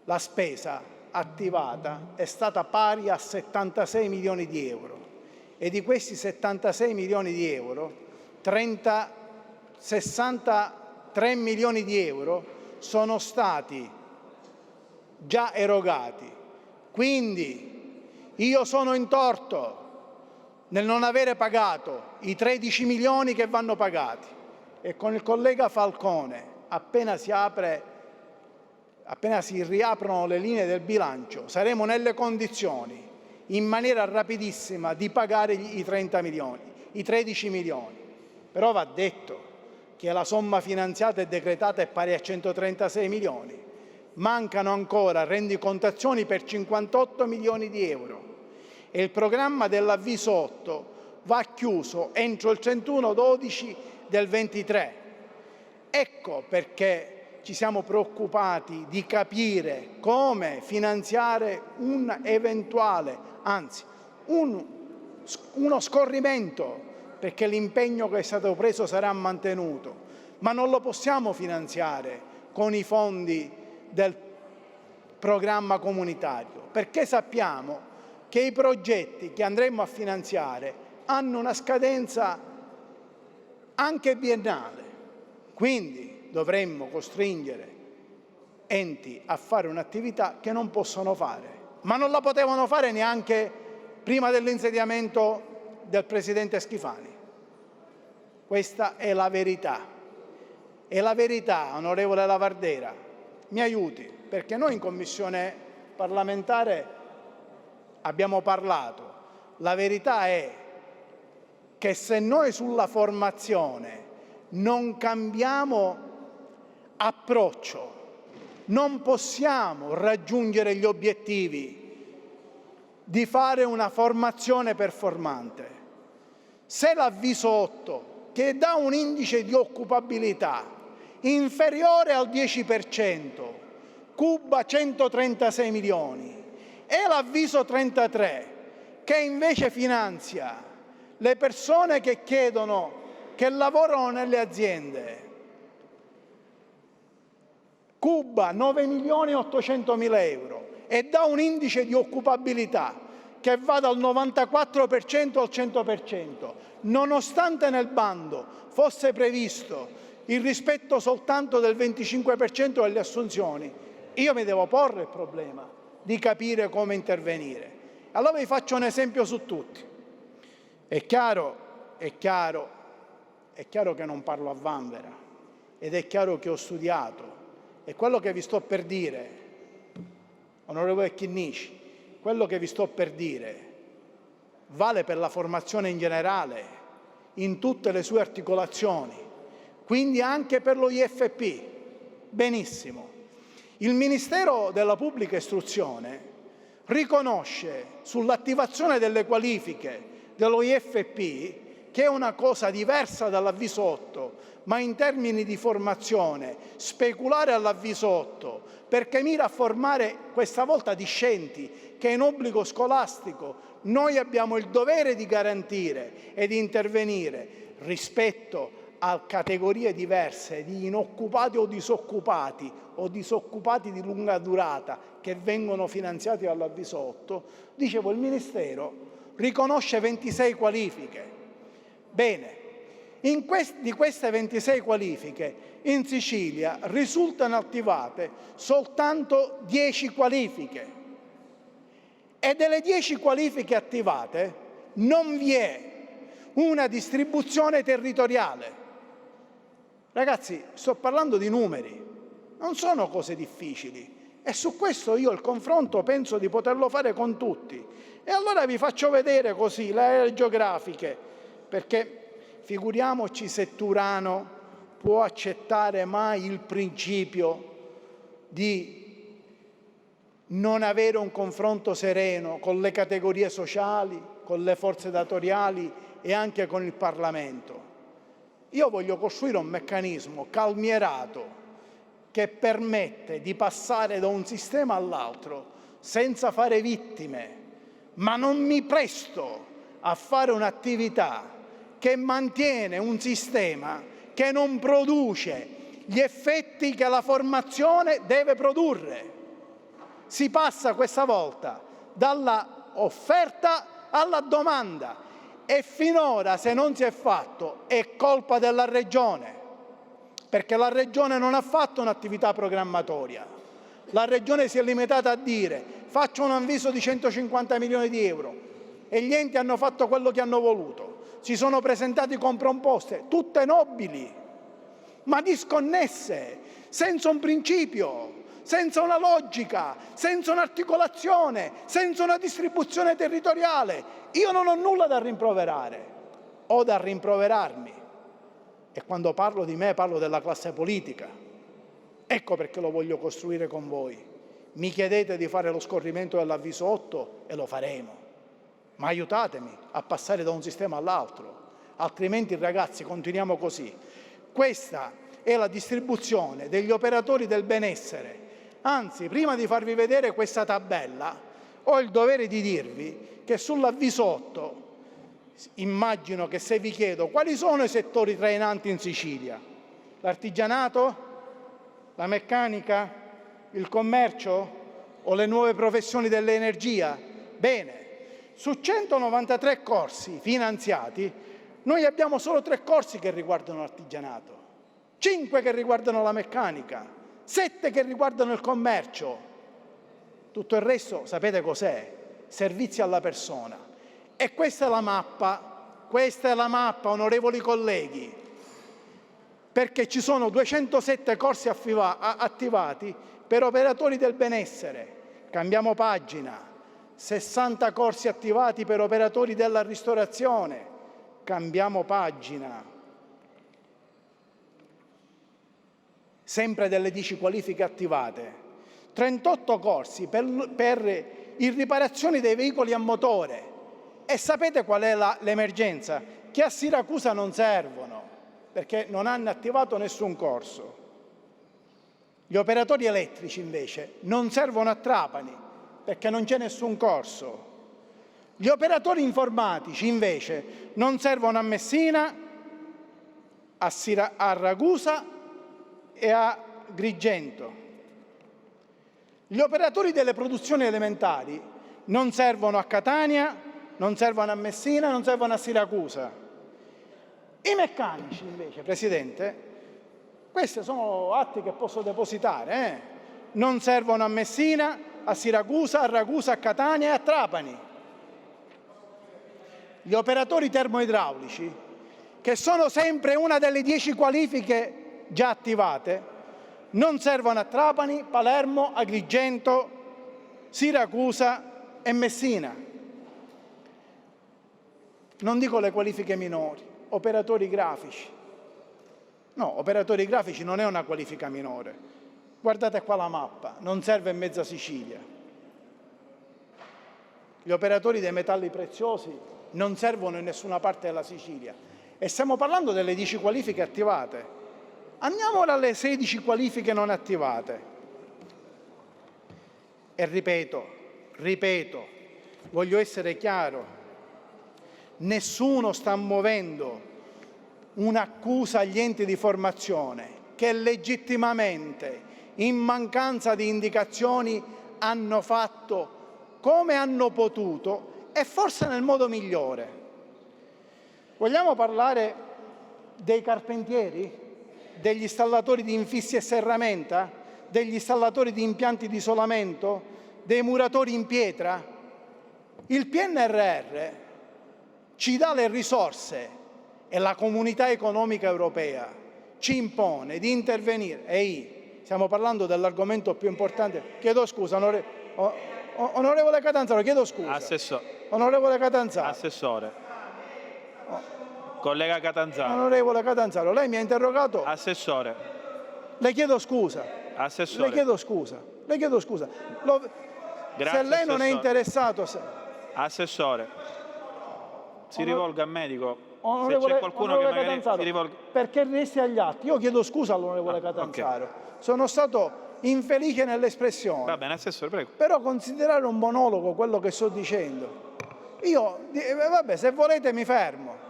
la spesa attivata è stata pari a 76 milioni di euro e di questi 76 milioni di euro 63 milioni di euro sono stati già erogati. Quindi io sono in torto nel non avere pagato i 13 milioni che vanno pagati e con il collega Falcone, appena si riaprono le linee del bilancio, saremo nelle condizioni in maniera rapidissima di pagare i 30 milioni, i 13 milioni. Però va detto che la somma finanziata e decretata è pari a 136 milioni. Mancano ancora rendicontazioni per 58 milioni di euro e il programma dell'avviso 8 va chiuso entro il 31/12 del 23. Ecco perché ci siamo preoccupati di capire come finanziare un eventuale, anzi uno scorrimento, perché l'impegno che è stato preso sarà mantenuto, ma non lo possiamo finanziare con i fondi del programma comunitario, perché sappiamo che i progetti che andremo a finanziare hanno una scadenza anche biennale, quindi dovremmo costringere enti a fare un'attività che non possono fare, ma non la potevano fare neanche prima dell'insediamento del Presidente Schifani. Questa è la verità. E la verità, onorevole Lavardera, mi aiuti, perché noi in Commissione parlamentare abbiamo parlato. La verità è che se noi sulla formazione non cambiamo approccio, non possiamo raggiungere gli obiettivi di fare una formazione performante. Se l'avviso 8, che dà un indice di occupabilità inferiore al 10%, cuba 136 milioni, e l'avviso 33, che invece finanzia le persone che chiedono, che lavorano nelle aziende, cuba 9 milioni e 800 mila euro e dà un indice di occupabilità che va dal 94% al 100%, nonostante nel bando fosse previsto il rispetto soltanto del 25% delle assunzioni, io mi devo porre il problema di capire come intervenire. Allora vi faccio un esempio su tutti. È chiaro che non parlo a vanvera ed è chiaro che ho studiato, e quello che vi sto per dire, onorevole Chinnici, quello che vi sto per dire vale per la formazione in generale, in tutte le sue articolazioni, quindi anche per lo IFP. Benissimo. Il Ministero della Pubblica Istruzione riconosce sull'attivazione delle qualifiche dello IFP, che è una cosa diversa dall'avviso 8, ma in termini di formazione, speculare all'avviso 8, perché mira a formare questa volta discenti, che è in obbligo scolastico. Noi abbiamo il dovere di garantire e di intervenire rispetto a categorie diverse di inoccupati o disoccupati di lunga durata che vengono finanziati dall'avviso 8. Dicevo, il Ministero riconosce 26 qualifiche. Bene, di queste 26 qualifiche in Sicilia risultano attivate soltanto 10 qualifiche, e delle 10 qualifiche attivate non vi è una distribuzione territoriale. Ragazzi, sto parlando di numeri, non sono cose difficili, e su questo io il confronto penso di poterlo fare con tutti. E allora vi faccio vedere così le aree geografiche, perché figuriamoci se Turano può accettare mai il principio di non avere un confronto sereno con le categorie sociali, con le forze datoriali e anche con il Parlamento. Io voglio costruire un meccanismo calmierato che permette di passare da un sistema all'altro senza fare vittime, ma non mi presto a fare un'attività che mantiene un sistema che non produce gli effetti che la formazione deve produrre. Si passa questa volta dalla offerta alla domanda, e finora, se non si è fatto, è colpa della Regione, perché la Regione non ha fatto un'attività programmatoria. La Regione si è limitata a dire: faccio un avviso di 150 milioni di euro, e gli enti hanno fatto quello che hanno voluto. Si sono presentati con proposte, tutte nobili, ma disconnesse, senza un principio, senza una logica, senza un'articolazione, senza una distribuzione territoriale. Io non ho nulla da rimproverare, ho da rimproverarmi. E quando parlo di me parlo della classe politica. Ecco perché lo voglio costruire con voi. Mi chiedete di fare lo scorrimento dell'avviso 8 e lo faremo. Ma aiutatemi a passare da un sistema all'altro, altrimenti ragazzi continuiamo così. Questa è la distribuzione degli operatori del benessere. Anzi, prima di farvi vedere questa tabella, ho il dovere di dirvi che sull'avviso 8, immagino che se vi chiedo quali sono i settori trainanti in Sicilia, l'artigianato, la meccanica, il commercio o le nuove professioni dell'energia? Bene, su 193 corsi finanziati, noi abbiamo solo 3 corsi che riguardano l'artigianato, 5 che riguardano la meccanica, 7 che riguardano il commercio. Tutto il resto, sapete cos'è? Servizi alla persona. E questa è la mappa, onorevoli colleghi, perché ci sono 207 corsi attivati per operatori del benessere. Cambiamo pagina. 60 corsi attivati per operatori della ristorazione. Cambiamo pagina. Sempre delle 10 qualifiche attivate. 38 corsi per riparazioni dei veicoli a motore. E sapete qual è l'emergenza? Che a Siracusa non servono, perché non hanno attivato nessun corso. Gli operatori elettrici invece non servono a Trapani, perché non c'è nessun corso. Gli operatori informatici invece non servono a Messina, a Ragusa e a Grigento. Gli operatori delle produzioni elementari non servono a Catania, non servono a Messina, non servono a Siracusa. I meccanici invece, Presidente, questi sono atti che posso depositare, non servono a Messina, a Siracusa, a Ragusa, a Catania e a Trapani. Gli operatori termoidraulici, che sono sempre una delle 10 qualifiche già attivate, non servono a Trapani, Palermo, Agrigento, Siracusa e Messina. Non dico le qualifiche minori, operatori grafici. No, operatori grafici non è una qualifica minore. Guardate qua la mappa, non serve in mezza Sicilia. Gli operatori dei metalli preziosi non servono in nessuna parte della Sicilia. E stiamo parlando delle 10 qualifiche attivate. Andiamo ora alle 16 qualifiche non attivate. E ripeto, voglio essere chiaro, nessuno sta muovendo un'accusa agli enti di formazione che legittimamente, in mancanza di indicazioni, hanno fatto come hanno potuto e forse nel modo migliore. Vogliamo parlare dei carpentieri, degli installatori di infissi e serramenta, degli installatori di impianti di isolamento, dei muratori in pietra? Il PNRR ci dà le risorse e la Comunità Economica Europea ci impone di intervenire. Stiamo parlando dell'argomento più importante. Chiedo scusa, onorevole Catanzaro, chiedo scusa. Onorevole Catanzaro. Assessore. Collega Catanzaro. Onorevole Catanzaro, lei mi ha interrogato. Assessore. Le chiedo scusa. Assessore. Le chiedo scusa. Grazie, se lei non è interessato... Assessore, si rivolga al medico. Onorevole, se c'è qualcuno che magari Catanzaro, si rivolga... perché resti agli atti. Io chiedo scusa all'onorevole Catanzaro. Okay. Sono stato infelice nell'espressione. Va bene, Assessore, prego. Però considerare un monologo quello che sto dicendo. Vabbè, se volete mi fermo.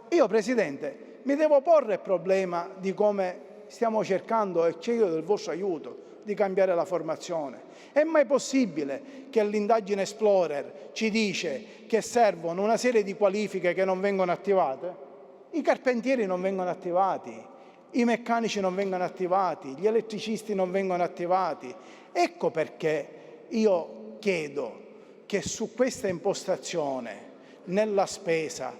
Io, Presidente, mi devo porre il problema di come stiamo cercando, e chiedo del vostro aiuto, di cambiare la formazione. È mai possibile che l'indagine Explorer ci dice che servono una serie di qualifiche che non vengono attivate? I carpentieri non vengono attivati, i meccanici non vengono attivati, gli elettricisti non vengono attivati. Ecco perché io chiedo che su questa impostazione nella spesa,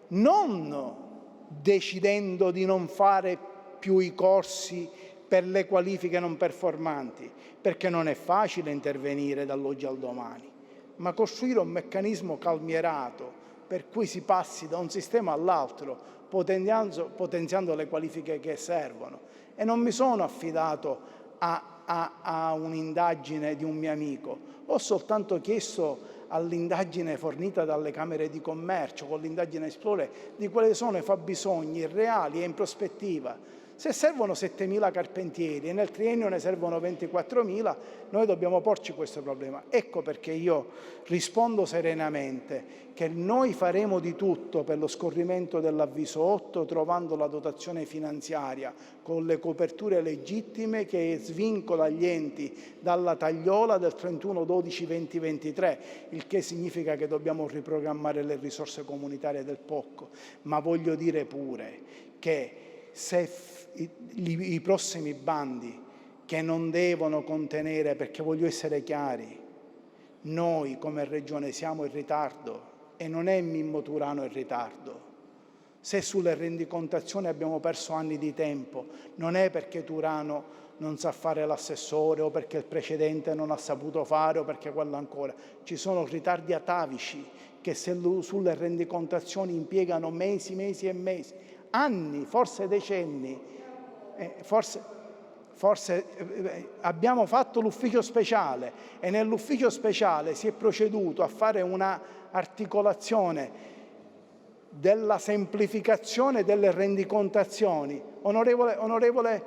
non decidendo di non fare più i corsi per le qualifiche non performanti, perché non è facile intervenire dall'oggi al domani, ma costruire un meccanismo calmierato per cui si passi da un sistema all'altro, potenziando le qualifiche che servono. E non mi sono affidato a un'indagine di un mio amico, ho soltanto chiesto all'indagine fornita dalle Camere di Commercio con l'indagine Explorer di quali sono i fabbisogni reali e in prospettiva. Se servono 7.000 carpentieri e nel triennio ne servono 24.000, noi dobbiamo porci questo problema. Ecco perché io rispondo serenamente che noi faremo di tutto per lo scorrimento dell'avviso 8, trovando la dotazione finanziaria con le coperture legittime che svincola gli enti dalla tagliola del 31/12/2023, il che significa che dobbiamo riprogrammare le risorse comunitarie del POC. Ma voglio dire pure che se i prossimi bandi, che non devono contenere, perché voglio essere chiari, noi come Regione siamo in ritardo e non è Mimmo Turano in ritardo. Se sulle rendicontazioni abbiamo perso anni di tempo, non è perché Turano non sa fare l'assessore o perché il precedente non ha saputo fare o perché quello ancora. Ci sono ritardi atavici che sulle rendicontazioni impiegano mesi e mesi, anni, forse decenni. Forse abbiamo fatto l'ufficio speciale e nell'ufficio speciale si è proceduto a fare una articolazione della semplificazione delle rendicontazioni. Onorevole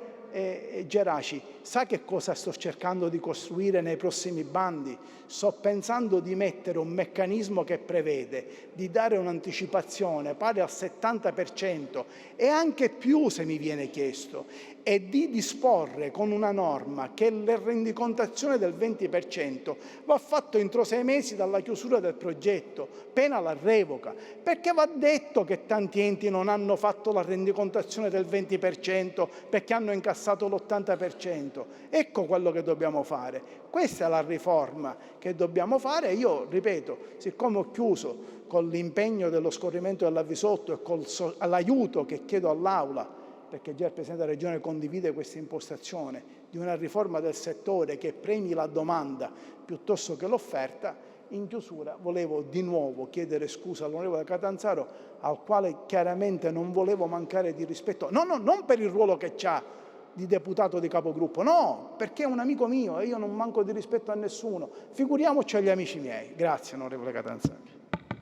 Geraci, Sa che cosa sto cercando di costruire nei prossimi bandi? Sto pensando di mettere un meccanismo che prevede di dare un'anticipazione pari al 70% e anche più se mi viene chiesto, e di disporre con una norma che la rendicontazione del 20% va fatto entro 6 mesi dalla chiusura del progetto, pena la revoca, perché va detto che tanti enti non hanno fatto la rendicontazione del 20% perché hanno incassato l'80%. Ecco quello che dobbiamo fare. Questa è la riforma che dobbiamo fare. Io, ripeto, siccome ho chiuso con l'impegno dello scorrimento dell'avvisotto e con l'aiuto che chiedo all'Aula, perché già il Presidente della Regione condivide questa impostazione di una riforma del settore che premi la domanda piuttosto che l'offerta, in chiusura volevo di nuovo chiedere scusa all'onorevole Catanzaro, al quale chiaramente non volevo mancare di rispetto, non per il ruolo che ha di deputato di capogruppo, no, perché è un amico mio e io non manco di rispetto a nessuno, figuriamoci agli amici miei. Grazie onorevole Catanzaro.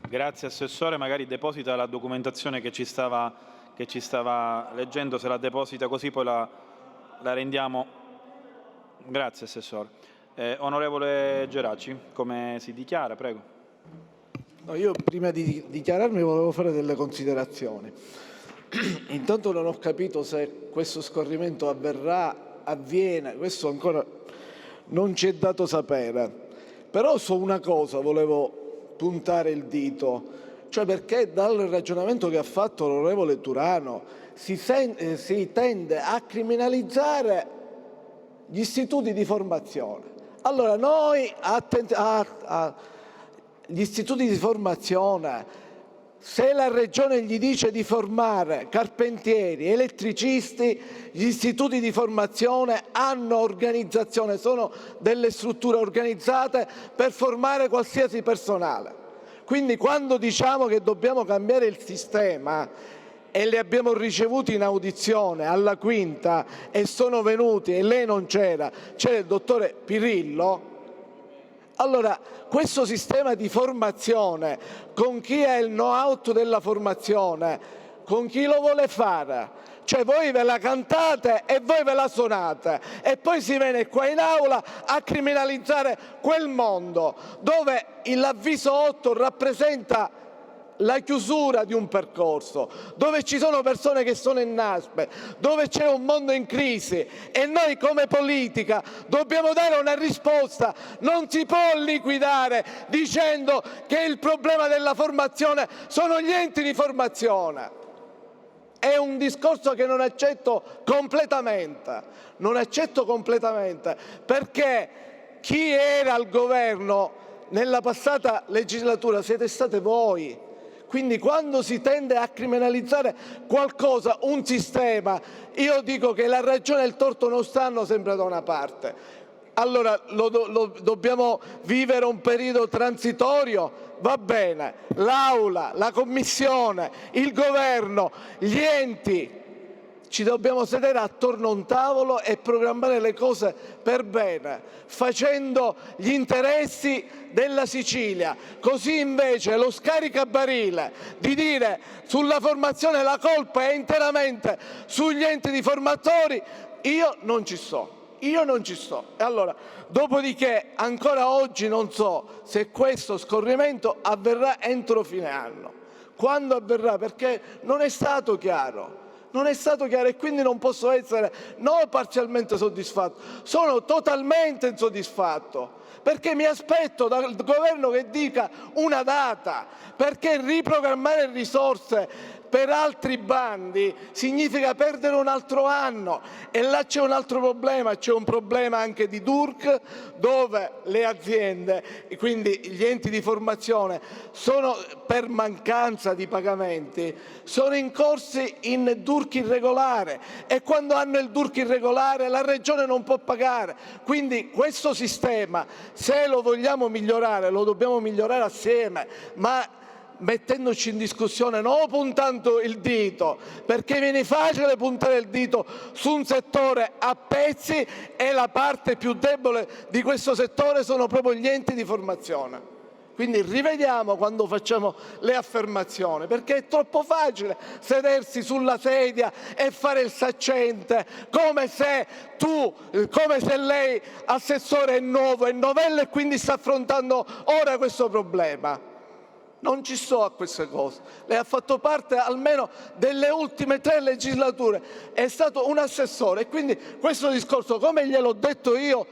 Grazie Assessore, magari deposita la documentazione che ci stava leggendo, se la deposita così poi la rendiamo. Grazie Assessore. Onorevole Geraci, come si dichiara? Prego. No, io prima di dichiararmi volevo fare delle considerazioni. Intanto non ho capito se questo scorrimento avviene, questo ancora non ci è dato sapere. Però su una cosa volevo puntare il dito, cioè perché dal ragionamento che ha fatto l'onorevole Turano si tende a criminalizzare gli istituti di formazione. Allora noi gli istituti di formazione, se la Regione gli dice di formare carpentieri, elettricisti, gli istituti di formazione hanno organizzazione, sono delle strutture organizzate per formare qualsiasi personale. Quindi quando diciamo che dobbiamo cambiare il sistema, e li abbiamo ricevuti in audizione alla quinta e sono venuti e lei non c'era il dottore Pirillo, allora questo sistema di formazione, con chi ha il know-how della formazione, con chi lo vuole fare? Cioè voi ve la cantate e voi ve la suonate e poi si viene qua in aula a criminalizzare quel mondo dove l'avviso 8 rappresenta la chiusura di un percorso, dove ci sono persone che sono in NASPE, dove c'è un mondo in crisi e noi come politica dobbiamo dare una risposta. Non si può liquidare dicendo che il problema della formazione sono gli enti di formazione. È un discorso che non accetto completamente, perché chi era al governo nella passata legislatura siete state voi. Quindi quando si tende a criminalizzare qualcosa, un sistema, io dico che la ragione e il torto non stanno sempre da una parte. Allora dobbiamo vivere un periodo transitorio? Va bene, l'Aula, la Commissione, il Governo, gli enti, ci dobbiamo sedere attorno a un tavolo e programmare le cose per bene, facendo gli interessi della Sicilia. Così invece lo scaricabarile di dire sulla formazione la colpa è interamente sugli enti di formatori, io non ci sto. E allora, dopodiché, ancora oggi non so se questo scorrimento avverrà entro fine anno. Quando avverrà? Perché non è stato chiaro. E quindi non posso essere parzialmente soddisfatto, sono totalmente insoddisfatto, perché mi aspetto dal governo che dica una data, perché riprogrammare risorse per altri bandi significa perdere un altro anno e là c'è un altro problema, c'è un problema anche di DURC dove le aziende, quindi gli enti di formazione, sono per mancanza di pagamenti, sono incorsi in DURC irregolare e quando hanno il DURC irregolare la Regione non può pagare. Quindi questo sistema, se lo vogliamo migliorare, lo dobbiamo migliorare assieme, ma mettendoci in discussione, non puntando il dito, perché viene facile puntare il dito su un settore a pezzi e la parte più debole di questo settore sono proprio gli enti di formazione. Quindi rivediamo quando facciamo le affermazioni, perché è troppo facile sedersi sulla sedia e fare il saccente, come se lei, assessore, è nuovo, è novello e quindi sta affrontando ora questo problema. Non ci sto a queste cose. Lei ha fatto parte almeno delle ultime 3 legislature, è stato un assessore e quindi questo discorso, come gliel'ho detto io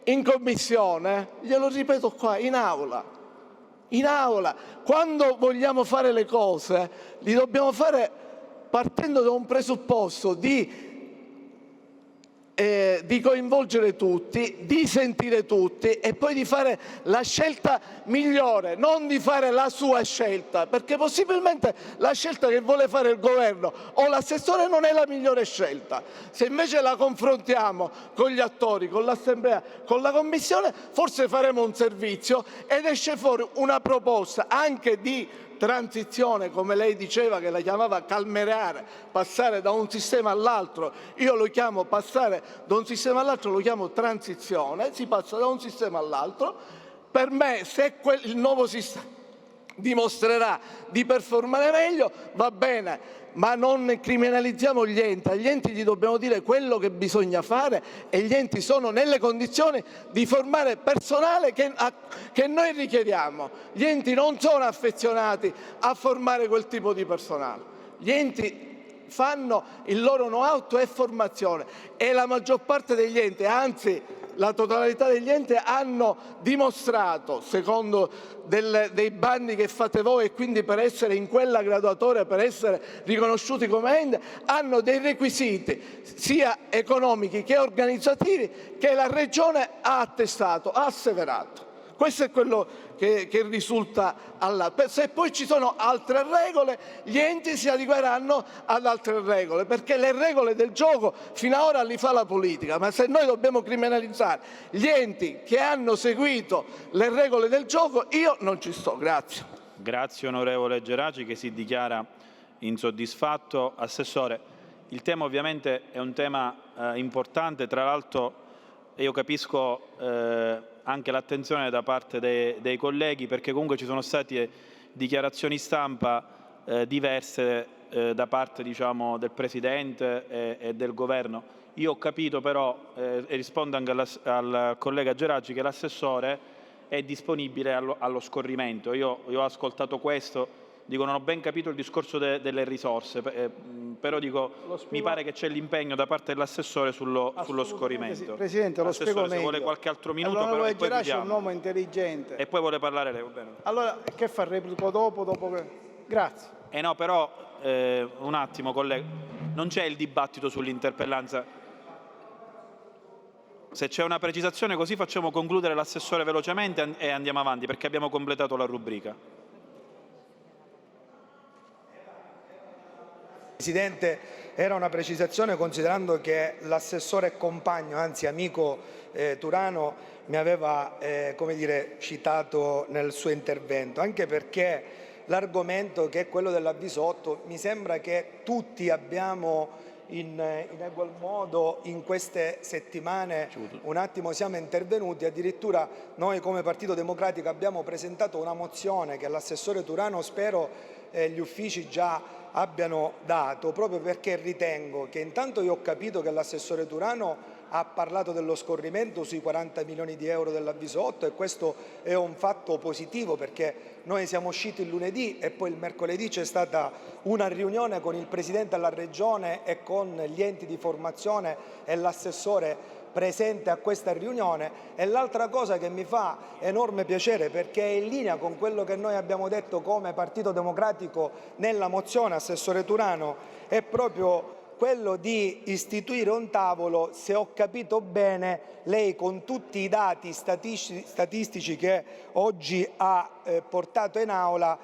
in commissione, glielo ripeto qua in aula. In aula, quando vogliamo fare le cose, li dobbiamo fare partendo da un presupposto di coinvolgere tutti, di sentire tutti e poi di fare la scelta migliore, non di fare la sua scelta, perché possibilmente la scelta che vuole fare il governo o l'assessore non è la migliore scelta. Se invece la confrontiamo con gli attori, con l'Assemblea, con la Commissione, forse faremo un servizio ed esce fuori una proposta anche di transizione, come lei diceva, che la chiamava calmerare, passare da un sistema all'altro. Io lo chiamo passare da un sistema all'altro, lo chiamo transizione, si passa da un sistema all'altro. Per me, se il nuovo sistema dimostrerà di performare meglio, va bene, ma non criminalizziamo gli enti. Agli enti gli dobbiamo dire quello che bisogna fare e gli enti sono nelle condizioni di formare personale che noi richiediamo. Gli enti non sono affezionati a formare quel tipo di personale. Gli enti fanno il loro know-how e formazione e la maggior parte degli enti, anzi la totalità degli enti, hanno dimostrato, secondo dei bandi che fate voi e quindi per essere in quella graduatoria, per essere riconosciuti come ente, hanno dei requisiti sia economici che organizzativi che la Regione ha attestato, ha asseverato. Questo è quello che risulta se poi ci sono altre regole, gli enti si adegueranno ad altre regole, perché le regole del gioco fino ad ora li fa la politica, ma se noi dobbiamo criminalizzare gli enti che hanno seguito le regole del gioco, io non ci sto. Grazie. Grazie onorevole Geraci, che si dichiara insoddisfatto. Assessore, il tema ovviamente è un tema importante, tra l'altro io capisco anche l'attenzione da parte dei colleghi, perché comunque ci sono state dichiarazioni stampa diverse da parte, diciamo, del Presidente e del Governo. Io ho capito però, e rispondo anche al collega Geraci, che l'assessore è disponibile allo scorrimento. Io ho ascoltato questo, dico non ho ben capito il discorso delle risorse, però dico mi pare che c'è l'impegno da parte dell'assessore sullo scorrimento. Sì. Presidente, lo spiego meglio. Se vuole qualche altro minuto, allora, però, e poi Geraci è un uomo intelligente. E poi vuole parlare lei, va bene. Allora, che fa? Replico dopo che... Grazie. No, però, un attimo, collega, non c'è il dibattito sull'interpellanza. Se c'è una precisazione, così facciamo concludere l'assessore velocemente e andiamo avanti, perché abbiamo completato la rubrica. Presidente, era una precisazione considerando che l'assessore compagno, anzi amico Turano, mi aveva citato nel suo intervento, anche perché l'argomento che è quello dell'Avvisotto mi sembra che tutti abbiamo in egual modo in queste settimane un attimo siamo intervenuti, addirittura noi come Partito Democratico abbiamo presentato una mozione che l'assessore Turano spero gli uffici già abbiano dato, proprio perché ritengo che intanto io ho capito che l'assessore Turano ha parlato dello scorrimento sui 40 milioni di euro dell'Avvisotto e questo è un fatto positivo perché noi siamo usciti il lunedì e poi il mercoledì c'è stata una riunione con il Presidente della Regione e con gli enti di formazione e l'assessore presente a questa riunione. E l'altra cosa che mi fa enorme piacere, perché è in linea con quello che noi abbiamo detto come Partito Democratico nella mozione, assessore Turano, è proprio quello di istituire un tavolo. Se ho capito bene, lei con tutti i dati statistici che oggi ha portato in aula,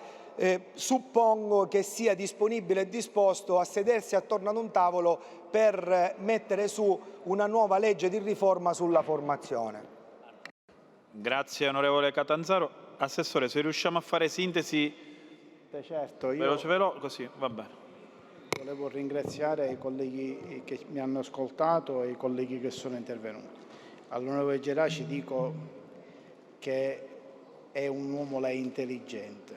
suppongo che sia disponibile e disposto a sedersi attorno ad un tavolo per mettere su una nuova legge di riforma sulla formazione. Grazie onorevole Catanzaro. Assessore, se riusciamo a fare sintesi certo, io veloce, così va bene. Volevo ringraziare i colleghi che mi hanno ascoltato e i colleghi che sono intervenuti. All'onorevole Geraci dico che è un uomo intelligente.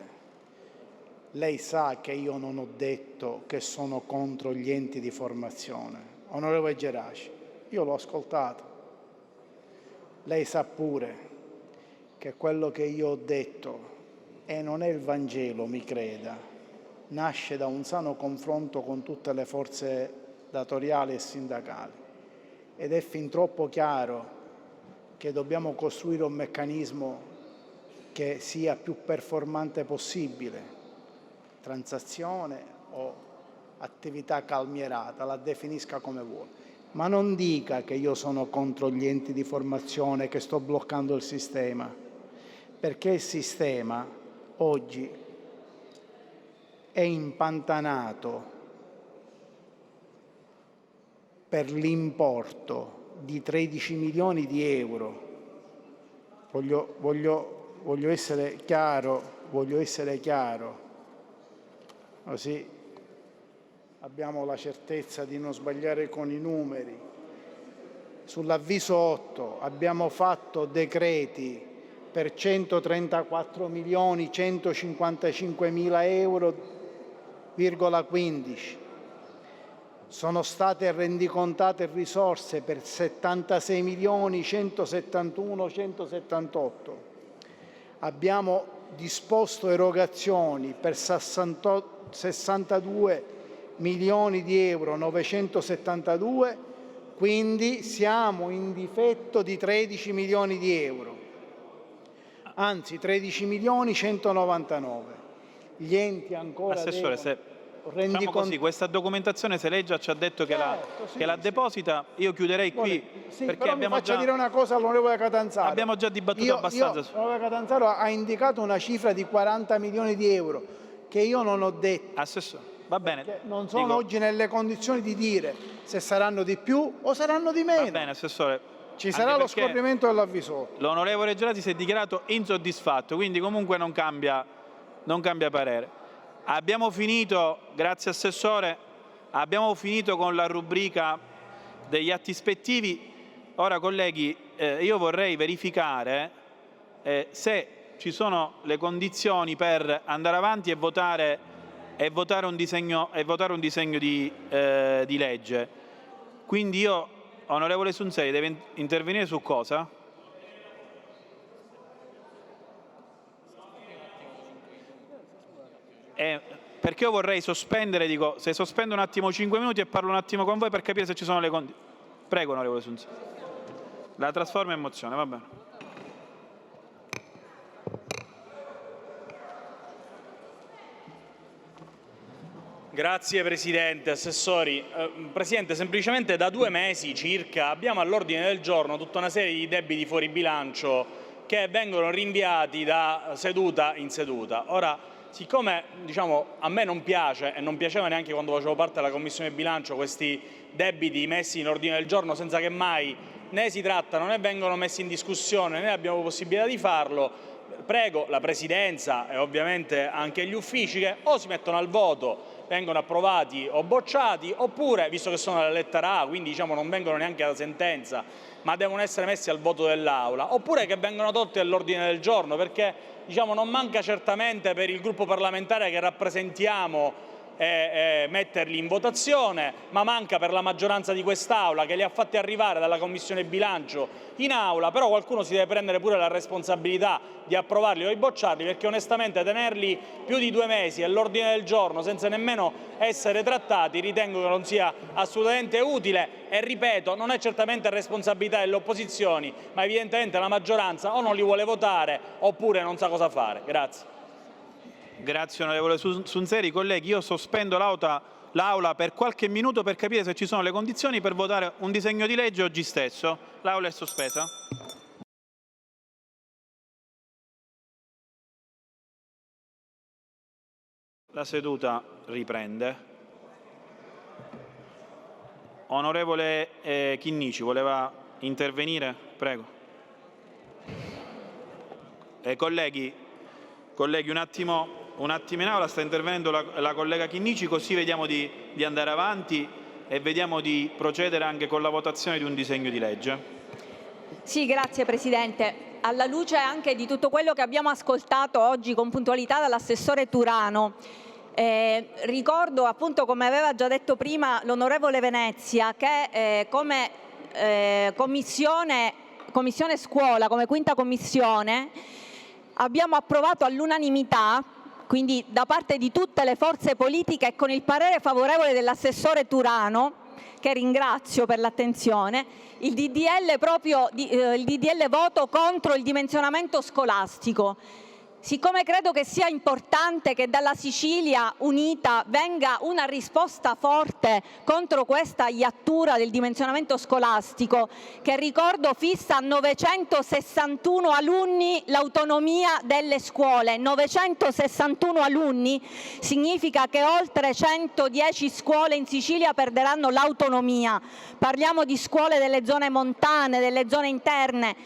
Lei sa che io non ho detto che sono contro gli enti di formazione. Onorevole Geraci, io l'ho ascoltato. Lei sa pure che quello che io ho detto, e non è il Vangelo, mi creda, nasce da un sano confronto con tutte le forze datoriali e sindacali. Ed è fin troppo chiaro che dobbiamo costruire un meccanismo che sia più performante possibile, transazione o attività calmierata, la definisca come vuole. Ma non dica che io sono contro gli enti di formazione, che sto bloccando il sistema, perché il sistema oggi è impantanato per l'importo di 13 milioni di euro. Voglio essere chiaro, così abbiamo la certezza di non sbagliare con i numeri. Sull'avviso 8 abbiamo fatto decreti per 134 milioni 155 mila euro, 15. Sono state rendicontate risorse per 76 milioni 171 178. Abbiamo disposto erogazioni per 62 milioni di euro 972, quindi siamo in difetto di 13 milioni di euro, anzi 13 milioni 199. Gli enti ancora Assessore, facciamo così, questa documentazione, se lei già ci ha detto che la deposita, io chiuderei qui, perché però abbiamo mi faccia già... dire una cosa all'onorevole Catanzaro. Abbiamo già dibattuto abbastanza. L'onorevole Catanzaro ha indicato una cifra di 40 milioni di euro che io non ho detto. Assessore, va bene. Non sono oggi nelle condizioni di dire se saranno di più o saranno di meno. Va bene, Assessore. Ci sarà lo scorrimento dell'avviso. L'onorevole Gelati si è dichiarato insoddisfatto, quindi comunque non cambia parere. Abbiamo finito, grazie Assessore, abbiamo finito con la rubrica degli atti ispettivi. Ora, colleghi, io vorrei verificare se ci sono le condizioni per andare avanti e votare un disegno di legge. Quindi io, onorevole Sunzeri, deve intervenire su cosa? Perché io vorrei sospendere, dico, se sospendo un attimo 5 minuti e parlo un attimo con voi per capire se ci sono le condizioni. Prego, onorevole Sunzeri. La trasforma in mozione, va bene. Grazie Presidente, Assessori. Presidente, semplicemente da 2 mesi circa abbiamo all'ordine del giorno tutta una serie di debiti fuori bilancio che vengono rinviati da seduta in seduta. Ora, siccome a me non piace e non piaceva neanche quando facevo parte della Commissione Bilancio questi debiti messi in ordine del giorno senza che mai né si trattano né vengono messi in discussione né abbiamo possibilità di farlo, prego la Presidenza e ovviamente anche gli uffici che o si mettono al voto, vengono approvati o bocciati, oppure, visto che sono alla lettera A, quindi non vengono neanche alla sentenza, ma devono essere messi al voto dell'Aula, oppure che vengono tolti dall'ordine del giorno, perché non manca certamente per il gruppo parlamentare che rappresentiamo metterli in votazione, ma manca per la maggioranza di quest'Aula che li ha fatti arrivare dalla Commissione Bilancio in Aula, però qualcuno si deve prendere pure la responsabilità di approvarli o di bocciarli, perché onestamente tenerli più di 2 mesi all'ordine del giorno senza nemmeno essere trattati ritengo che non sia assolutamente utile e, ripeto, non è certamente responsabilità delle opposizioni, ma evidentemente la maggioranza o non li vuole votare oppure non sa cosa fare. Grazie. Grazie onorevole Sunzeri. Colleghi, io sospendo l'Aula per qualche minuto per capire se ci sono le condizioni per votare un disegno di legge oggi stesso. L'Aula è sospesa. La seduta riprende. Onorevole Chinnici, voleva intervenire? Prego. Colleghi, un attimo in Aula, sta intervenendo la collega Chinnici, così vediamo di andare avanti e vediamo di procedere anche con la votazione di un disegno di legge. Sì, grazie Presidente. alla luce anche di tutto quello che abbiamo ascoltato oggi con puntualità dall'assessore Turano, ricordo appunto, come aveva già detto prima l'onorevole Venezia, che come commissione scuola, come quinta commissione, abbiamo approvato all'unanimità, quindi da parte di tutte le forze politiche e con il parere favorevole dell'assessore Turano, che ringrazio per l'attenzione, il DDL voto contro il dimensionamento scolastico. Siccome credo che sia importante che dalla Sicilia unita venga una risposta forte contro questa iattura del dimensionamento scolastico, che ricordo fissa a 961 alunni l'autonomia delle scuole. 961 alunni significa che oltre 110 scuole in Sicilia perderanno l'autonomia. Parliamo di scuole delle zone montane, delle zone interne,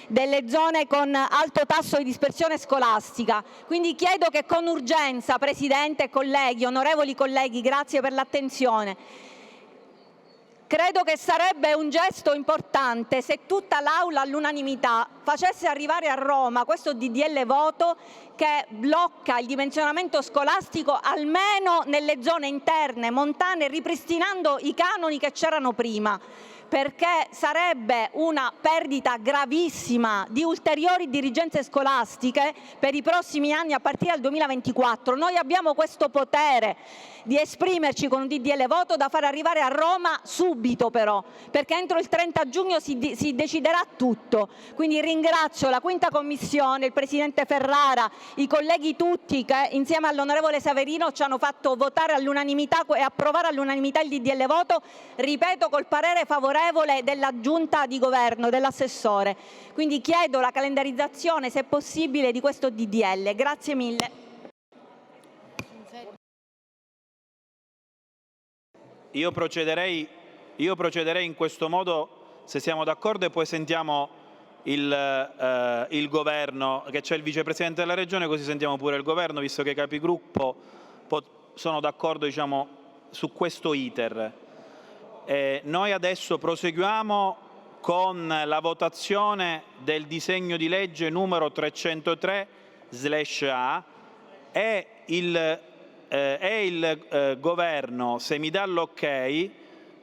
delle zone con alto tasso di dispersione scolastica. Quindi chiedo che con urgenza, Presidente e colleghi, onorevoli colleghi, grazie per l'attenzione, credo che sarebbe un gesto importante se tutta l'Aula all'unanimità facesse arrivare a Roma questo DDL voto che blocca il dimensionamento scolastico almeno nelle zone interne, montane, ripristinando i canoni che c'erano prima, perché sarebbe una perdita gravissima di ulteriori dirigenze scolastiche per i prossimi anni a partire dal 2024. Noi abbiamo questo potere di esprimerci con un DDL voto da far arrivare a Roma subito però, perché entro il 30 giugno si deciderà tutto. Quindi ringrazio la quinta commissione, il Presidente Ferrara, i colleghi tutti che insieme all'onorevole Saverino ci hanno fatto votare all'unanimità e approvare all'unanimità il DDL voto, ripeto, col parere favorevole della Giunta di Governo, dell'assessore. Quindi chiedo la calendarizzazione, se possibile, di questo DDL. Grazie mille. Io procederei in questo modo, se siamo d'accordo, e poi sentiamo il Governo, che c'è il Vicepresidente della Regione, così sentiamo pure il Governo, visto che i capigruppo sono d'accordo, diciamo, su questo iter. Noi adesso proseguiamo con la votazione del disegno di legge numero 303/A e il Governo, se mi dà l'ok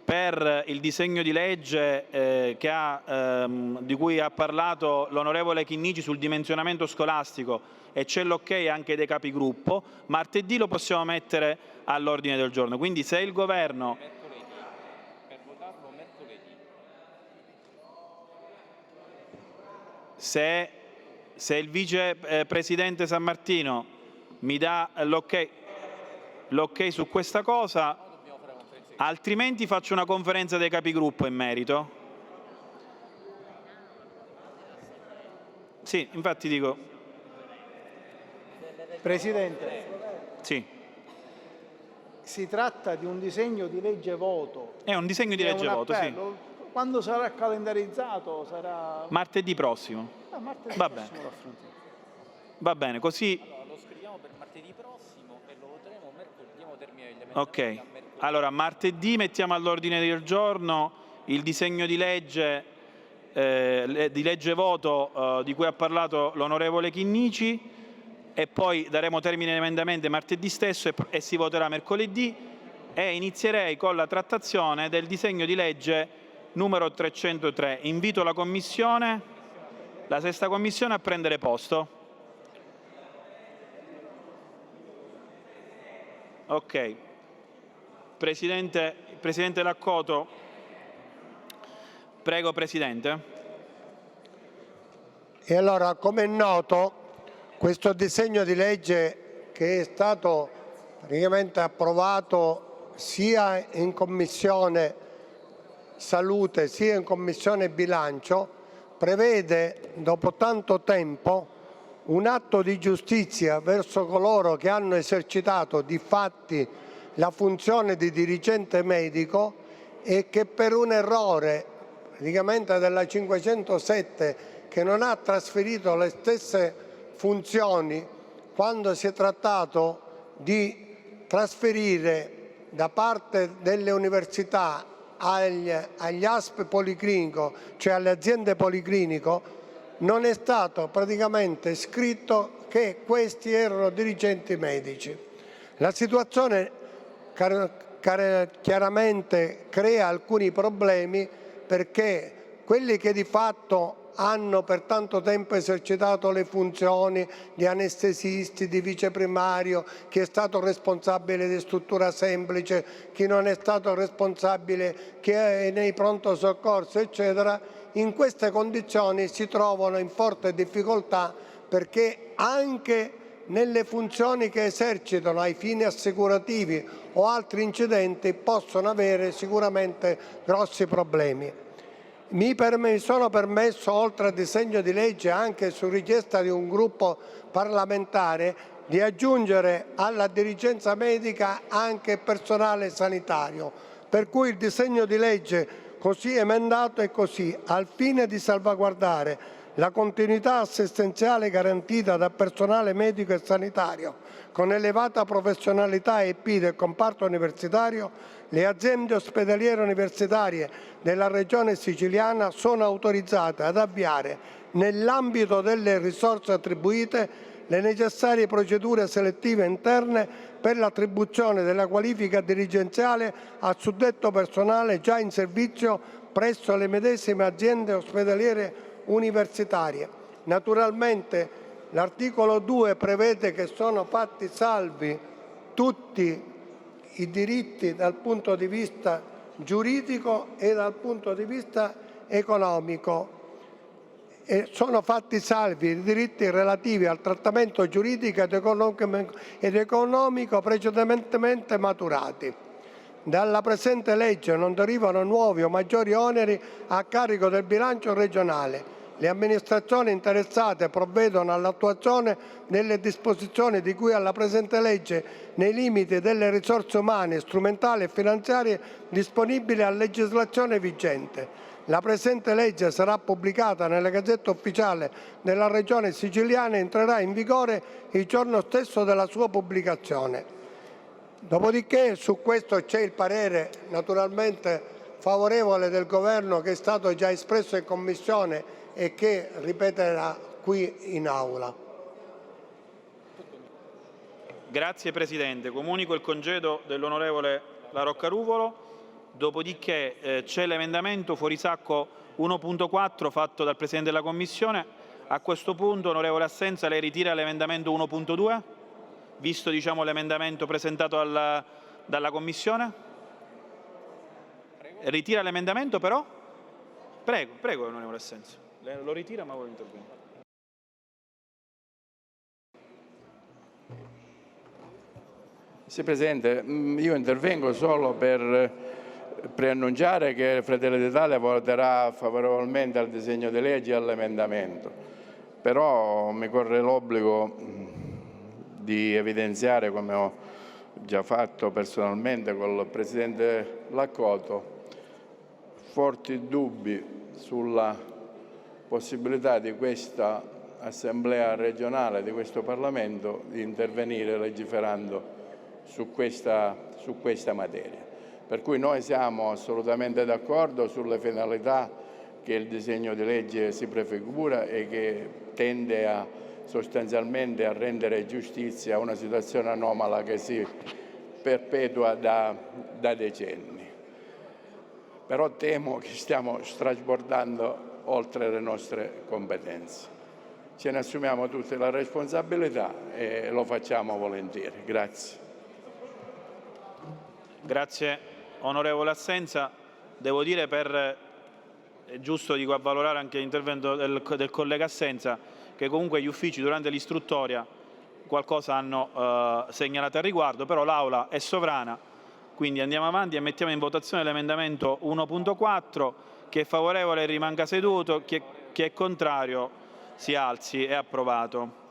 per il disegno di legge di cui ha parlato l'onorevole Chinnici sul dimensionamento scolastico, e c'è l'ok anche dei capigruppo, martedì lo possiamo mettere all'ordine del giorno. Quindi se il Governo... Se il Vicepresidente San Martino mi dà l'ok su questa cosa, altrimenti faccio una conferenza dei capigruppo in merito. Sì, infatti dico. Presidente, Sì, si tratta di un disegno di legge voto. è un disegno di legge voto, sì. Quando sarà calendarizzato sarà... Martedì prossimo. Martedì Va prossimo bene. lo affrontiamo. Va bene, così... Allora, lo scriviamo per martedì prossimo e lo voteremo mercoledì, diamo termine agli Ok, emendamenti allora martedì mettiamo all'ordine del giorno il disegno di legge voto di cui ha parlato l'onorevole Chinnici, e poi daremo termine agli emendamenti martedì stesso e si voterà mercoledì, e inizierei con la trattazione del disegno di legge numero 303. Invito la Commissione, la sesta Commissione, a prendere posto. Ok. Presidente Laccoto. Prego, Presidente. E allora, come è noto, questo disegno di legge, che è stato praticamente approvato sia in Commissione Salute sia in Commissione Bilancio, prevede, dopo tanto tempo, un atto di giustizia verso coloro che hanno esercitato di fatti la funzione di dirigente medico e che per un errore praticamente della 507, che non ha trasferito le stesse funzioni quando si è trattato di trasferire da parte delle università agli ASP policlinico, cioè alle aziende policlinico, non è stato praticamente scritto che questi erano dirigenti medici. La situazione chiaramente crea alcuni problemi, perché quelli che di fatto hanno per tanto tempo esercitato le funzioni di anestesisti, di viceprimario, chi è stato responsabile di struttura semplice, chi non è stato responsabile, chi è nei pronto soccorso, eccetera, in queste condizioni si trovano in forte difficoltà, perché anche nelle funzioni che esercitano ai fini assicurativi o altri incidenti possono avere sicuramente grossi problemi. Mi sono permesso, oltre al disegno di legge, anche su richiesta di un gruppo parlamentare, di aggiungere alla dirigenza medica anche personale sanitario, per cui il disegno di legge così emendato è così: al fine di salvaguardare la continuità assistenziale garantita da personale medico e sanitario con elevata professionalità EP del comparto universitario, le aziende ospedaliere universitarie della Regione Siciliana sono autorizzate ad avviare, nell'ambito delle risorse attribuite, le necessarie procedure selettive interne per l'attribuzione della qualifica dirigenziale al suddetto personale già in servizio presso le medesime aziende ospedaliere universitarie. Naturalmente l'articolo 2 prevede che sono fatti salvi tutti i diritti dal punto di vista giuridico e dal punto di vista economico. E sono fatti salvi i diritti relativi al trattamento giuridico ed economico precedentemente maturati. Dalla presente legge non derivano nuovi o maggiori oneri a carico del bilancio regionale. Le amministrazioni interessate provvedono all'attuazione delle disposizioni di cui alla presente legge nei limiti delle risorse umane, strumentali e finanziarie disponibili a legislazione vigente. La presente legge sarà pubblicata nella Gazzetta Ufficiale della Regione Siciliana e entrerà in vigore il giorno stesso della sua pubblicazione. Dopodiché su questo c'è il parere naturalmente favorevole del Governo, che è stato già espresso in Commissione e che ripeterà qui in Aula. Grazie Presidente. Comunico il congedo dell'onorevole La Roccaruvolo, dopodiché c'è l'emendamento fuorisacco 1.4 fatto dal Presidente della Commissione. A questo punto, onorevole Assenza, lei ritira l'emendamento 1.2, visto l'emendamento presentato dalla Commissione? Ritira l'emendamento però? Prego, onorevole Assenza. Lo ritira, ma vuole intervenire. Sì, Presidente, io intervengo solo per preannunciare che Fratelli d'Italia voterà favorevolmente al disegno di legge e all'emendamento, però mi corre l'obbligo di evidenziare, come ho già fatto personalmente col Presidente Laccoto, forti dubbi sulla possibilità di questa Assemblea regionale, di questo Parlamento, di intervenire legiferando su questa materia. Per cui noi siamo assolutamente d'accordo sulle finalità che il disegno di legge si prefigura e che tende sostanzialmente a rendere giustizia a una situazione anomala che si perpetua da decenni. Però temo che stiamo trasbordando oltre le nostre competenze. Ce ne assumiamo tutte la responsabilità e lo facciamo volentieri. Grazie. Grazie onorevole Assenza. Devo dire, è giusto avvalorare anche l'intervento del collega Assenza, che comunque gli uffici durante l'istruttoria qualcosa hanno segnalato al riguardo, però l'Aula è sovrana, quindi andiamo avanti e mettiamo in votazione l'emendamento 1.4. Chi è favorevole rimanga seduto, chi è contrario si alzi. È approvato.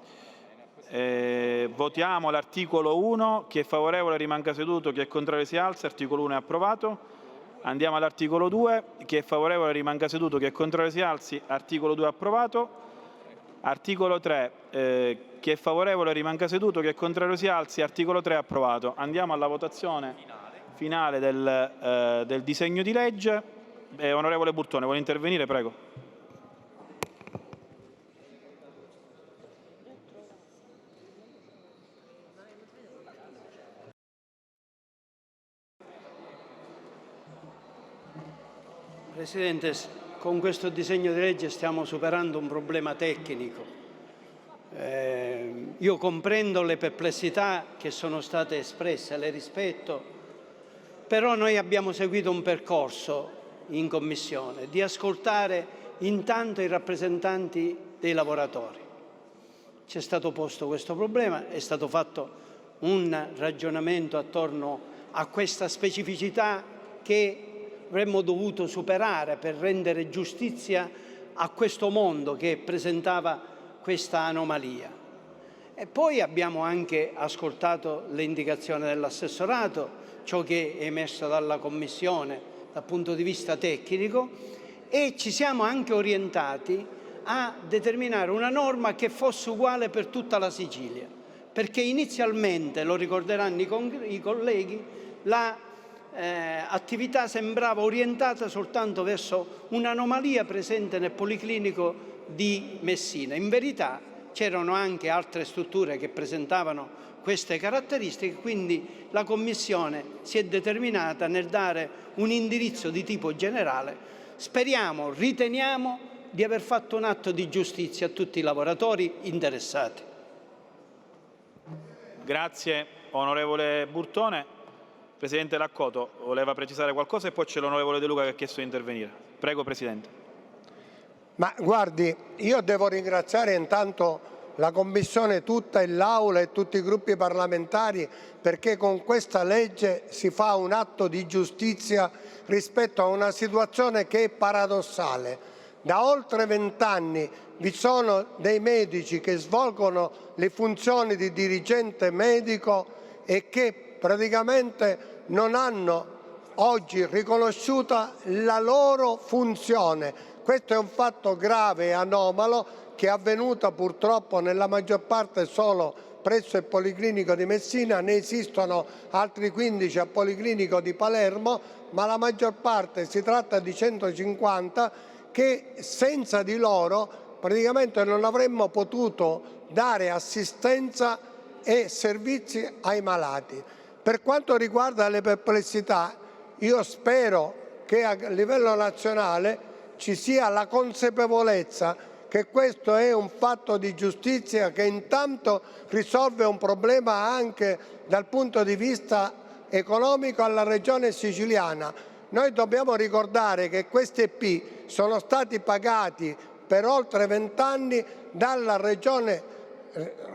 Votiamo l'articolo 1. Chi è favorevole rimanga seduto, chi è contrario si alzi. Articolo 1 è approvato. Andiamo all'articolo 2. Chi è favorevole rimanga seduto, chi è contrario si alzi. Articolo 2 approvato. Articolo 3. Chi è favorevole rimanga seduto, chi è contrario si alzi. Articolo 3 approvato. Andiamo alla votazione finale del disegno di legge. Onorevole Burtone, vuole intervenire? Prego. Presidente, con questo disegno di legge stiamo superando un problema tecnico. Io comprendo le perplessità che sono state espresse, le rispetto, però noi abbiamo seguito un percorso in Commissione di ascoltare intanto i rappresentanti dei lavoratori. C'è stato posto questo problema, è stato fatto un ragionamento attorno a questa specificità che avremmo dovuto superare per rendere giustizia a questo mondo che presentava questa anomalia. E poi abbiamo anche ascoltato le indicazioni dell'assessorato, ciò che è emerso dalla Commissione dal punto di vista tecnico, e ci siamo anche orientati a determinare una norma che fosse uguale per tutta la Sicilia, perché inizialmente, lo ricorderanno i colleghi, l'attività sembrava orientata soltanto verso un'anomalia presente nel Policlinico di Messina. In verità c'erano anche altre strutture che presentavano queste caratteristiche, quindi la Commissione si è determinata nel dare un indirizzo di tipo generale. Riteniamo di aver fatto un atto di giustizia a tutti i lavoratori interessati. Grazie onorevole Burtone. Presidente Laccoto, voleva precisare qualcosa e poi c'è l'onorevole De Luca che ha chiesto di intervenire. Prego Presidente. Ma guardi, io devo ringraziare intanto la Commissione tutta e l'Aula e tutti i gruppi parlamentari, perché con questa legge si fa un atto di giustizia rispetto a una situazione che è paradossale. Da oltre 20 anni vi sono dei medici che svolgono le funzioni di dirigente medico e che praticamente non hanno oggi riconosciuta la loro funzione. Questo è un fatto grave e anomalo che è avvenuto purtroppo nella maggior parte solo presso il Policlinico di Messina, ne esistono altri 15 al Policlinico di Palermo, ma la maggior parte, si tratta di 150, che senza di loro praticamente non avremmo potuto dare assistenza e servizi ai malati. Per quanto riguarda le perplessità, io spero che a livello nazionale ci sia la consapevolezza che questo è un fatto di giustizia che intanto risolve un problema anche dal punto di vista economico alla regione siciliana. Noi dobbiamo ricordare che questi EP sono stati pagati per oltre 20 anni dalla regione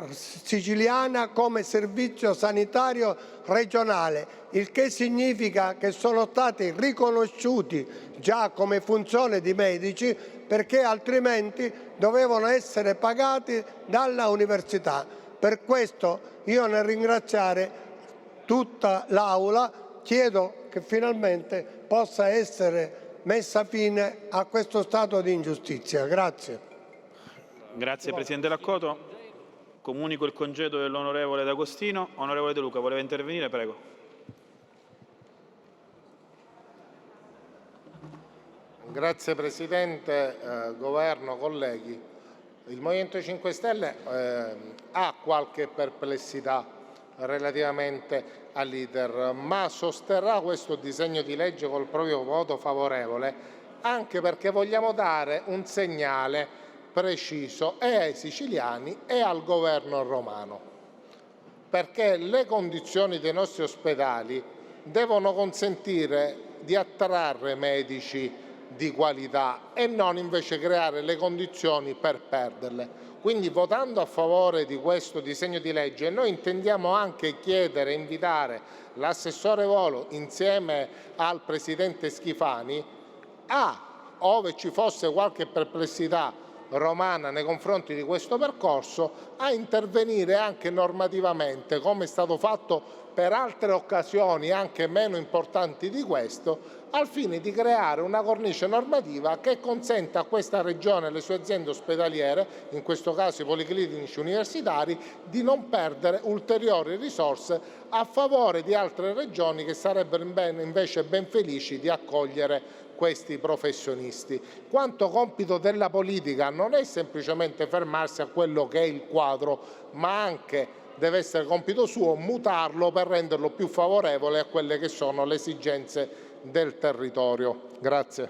siciliana come servizio sanitario regionale, il che significa che sono stati riconosciuti già come funzione di medici, perché altrimenti dovevano essere pagati dalla università. Per questo io, nel ringraziare tutta l'Aula, chiedo che finalmente possa essere messa fine a questo stato di ingiustizia. Grazie. Grazie Presidente Laccoto. Comunico il congedo dell'onorevole D'Agostino. Onorevole De Luca, voleva intervenire? Prego. Grazie Presidente, Governo, colleghi. Il Movimento 5 Stelle ha qualche perplessità relativamente all'iter, ma sosterrà questo disegno di legge col proprio voto favorevole, anche perché vogliamo dare un segnale preciso e ai siciliani e al governo romano, perché le condizioni dei nostri ospedali devono consentire di attrarre medici di qualità e non invece creare le condizioni per perderle. Quindi, votando a favore di questo disegno di legge, noi intendiamo anche chiedere e invitare l'assessore Volo insieme al presidente Schifani ove ci fosse qualche perplessità romana nei confronti di questo percorso, a intervenire anche normativamente, come è stato fatto per altre occasioni anche meno importanti di questo, al fine di creare una cornice normativa che consenta a questa regione e alle sue aziende ospedaliere, in questo caso i policlinici universitari, di non perdere ulteriori risorse a favore di altre regioni che sarebbero invece ben felici di accogliere questi professionisti. Quanto compito della politica non è semplicemente fermarsi a quello che è il quadro, ma anche deve essere compito suo mutarlo per renderlo più favorevole a quelle che sono le esigenze del territorio. Grazie.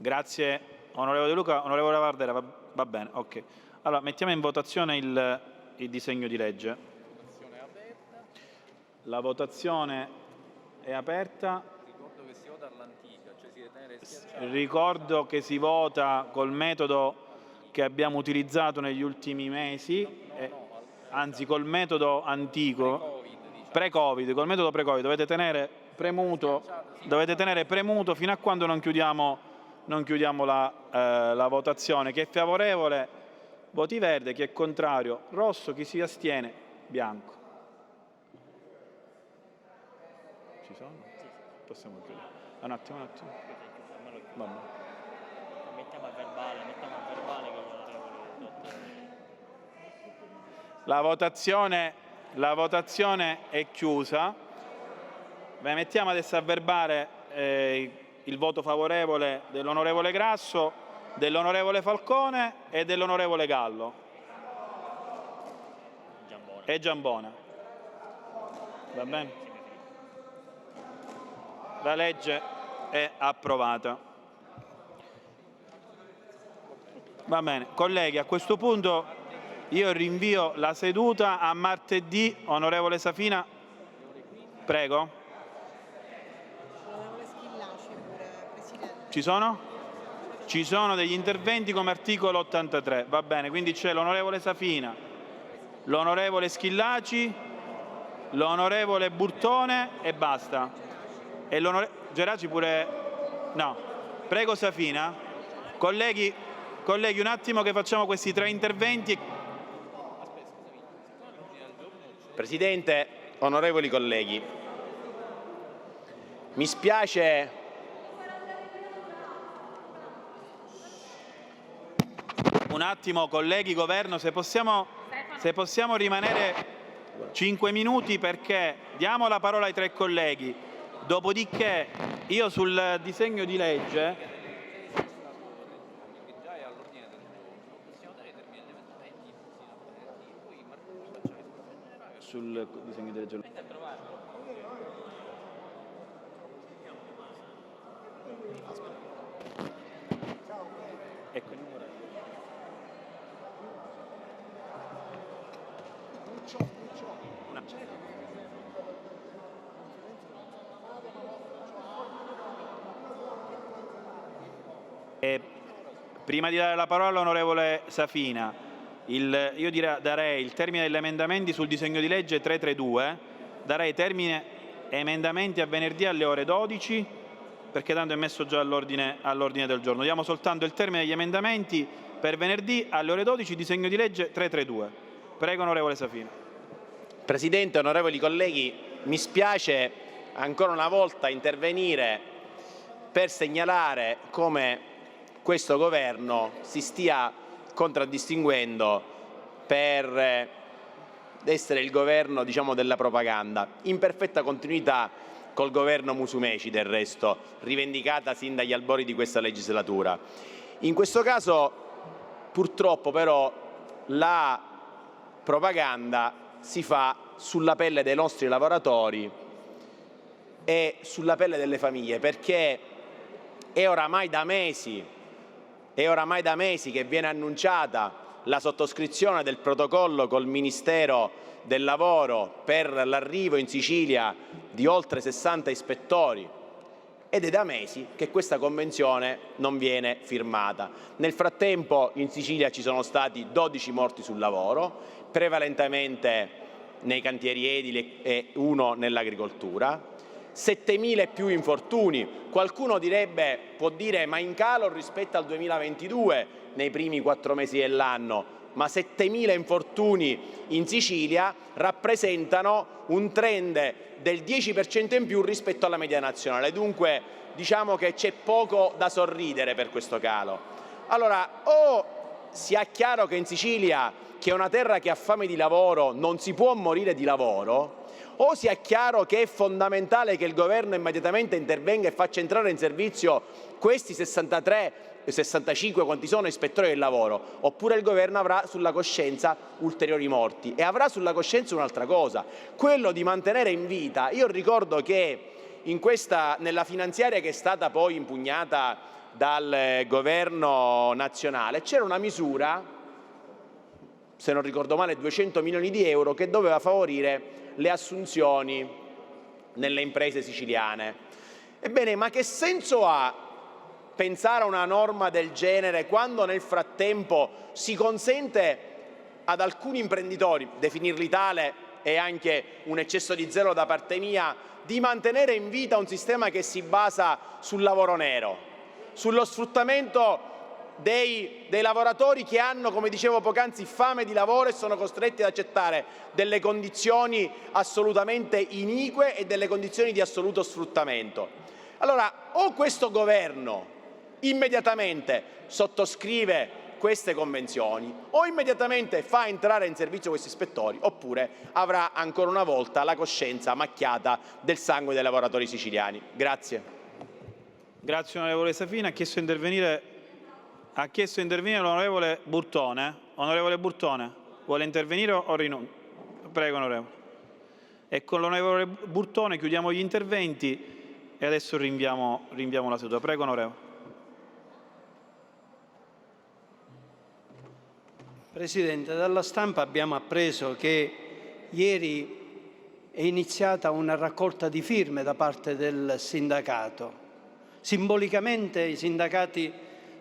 Grazie onorevole De Luca. Onorevole Vardera, va bene, ok. Allora, mettiamo in votazione il disegno di legge. La votazione è aperta. Ricordo che si vota all'antica, cioè si deve tenere schiacciato. Ricordo che si vota col metodo che abbiamo utilizzato negli ultimi mesi, anzi col metodo antico, pre-Covid, col metodo pre-Covid. Dovete tenere premuto fino a quando non chiudiamo la votazione. Chi è favorevole voti verde, chi è contrario rosso, chi si astiene bianco. Ci sono? Possiamo chiudere. Un attimo. Va bene. Mettiamo a verbale che gli onorevoli La votazione è chiusa. Beh, mettiamo adesso a verbale il voto favorevole dell'onorevole Grasso, dell'onorevole Falcone e dell'onorevole Gallo. E Giambona. Va bene? La legge è approvata. Va bene, colleghi, a questo punto io rinvio la seduta a martedì. Onorevole Safina, prego. Ci sono? Ci sono degli interventi come articolo 83. Va bene, quindi c'è l'onorevole Safina, l'onorevole Schillaci, l'onorevole Burtone e basta. E l'onorevole Geraci pure... No. Prego Safina. Colleghi, un attimo che facciamo questi 3 interventi. Presidente, onorevoli colleghi, mi spiace un attimo, colleghi, governo, se possiamo rimanere 5 minuti perché diamo la parola ai 3 colleghi. Dopodiché io sul disegno di legge ecco il numero. Prima di dare la parola all'onorevole Safina, io darei il termine degli emendamenti sul disegno di legge 332, darei termine emendamenti a venerdì alle ore 12, perché tanto è messo già all'ordine del giorno. Diamo soltanto il termine degli emendamenti per venerdì alle ore 12, disegno di legge 332. Prego, onorevole Safina. Presidente, onorevoli colleghi, mi spiace ancora una volta intervenire per segnalare come questo governo si stia contraddistinguendo per essere il governo, diciamo, della propaganda, in perfetta continuità col governo Musumeci, del resto, rivendicata sin dagli albori di questa legislatura. In questo caso, purtroppo però, la propaganda si fa sulla pelle dei nostri lavoratori e sulla pelle delle famiglie, perché è oramai da mesi che viene annunciata la sottoscrizione del protocollo col Ministero del Lavoro per l'arrivo in Sicilia di oltre 60 ispettori ed è da mesi che questa convenzione non viene firmata. Nel frattempo in Sicilia ci sono stati 12 morti sul lavoro, prevalentemente nei cantieri edili e 1 nell'agricoltura, 7.000 più infortuni. Qualcuno può dire ma in calo rispetto al 2022 nei primi 4 mesi dell'anno, ma 7.000 infortuni in Sicilia rappresentano un trend del 10% in più rispetto alla media nazionale. Dunque diciamo che c'è poco da sorridere per questo calo. Allora, o sia chiaro che in Sicilia, che è una terra che ha fame di lavoro, non si può morire di lavoro, o sia chiaro che è fondamentale che il governo immediatamente intervenga e faccia entrare in servizio questi 65 quanti sono ispettori del lavoro, oppure il governo avrà sulla coscienza ulteriori morti e avrà sulla coscienza un'altra cosa, quello di mantenere in vita. Io ricordo che nella finanziaria che è stata poi impugnata dal governo nazionale, c'era una misura, se non ricordo male 200 milioni di euro, che doveva favorire le assunzioni nelle imprese siciliane. Ebbene, ma che senso ha pensare a una norma del genere quando nel frattempo si consente ad alcuni imprenditori, definirli tale è anche un eccesso di zelo da parte mia, di mantenere in vita un sistema che si basa sul lavoro nero, sullo sfruttamento dei lavoratori che hanno, come dicevo poc'anzi, fame di lavoro e sono costretti ad accettare delle condizioni assolutamente inique e delle condizioni di assoluto sfruttamento. Allora, o questo governo immediatamente sottoscrive queste convenzioni o immediatamente fa entrare in servizio questi ispettori, oppure avrà ancora una volta la coscienza macchiata del sangue dei lavoratori siciliani. Grazie. Grazie onorevole Safina. Ha chiesto di intervenire l'onorevole Burtone. Onorevole Burtone, vuole intervenire o rinuncia? Prego onorevole. E con l'onorevole Burtone chiudiamo gli interventi e adesso rinviamo la seduta. Prego onorevole. Presidente, dalla stampa abbiamo appreso che ieri è iniziata una raccolta di firme da parte del sindacato. Simbolicamente i sindacati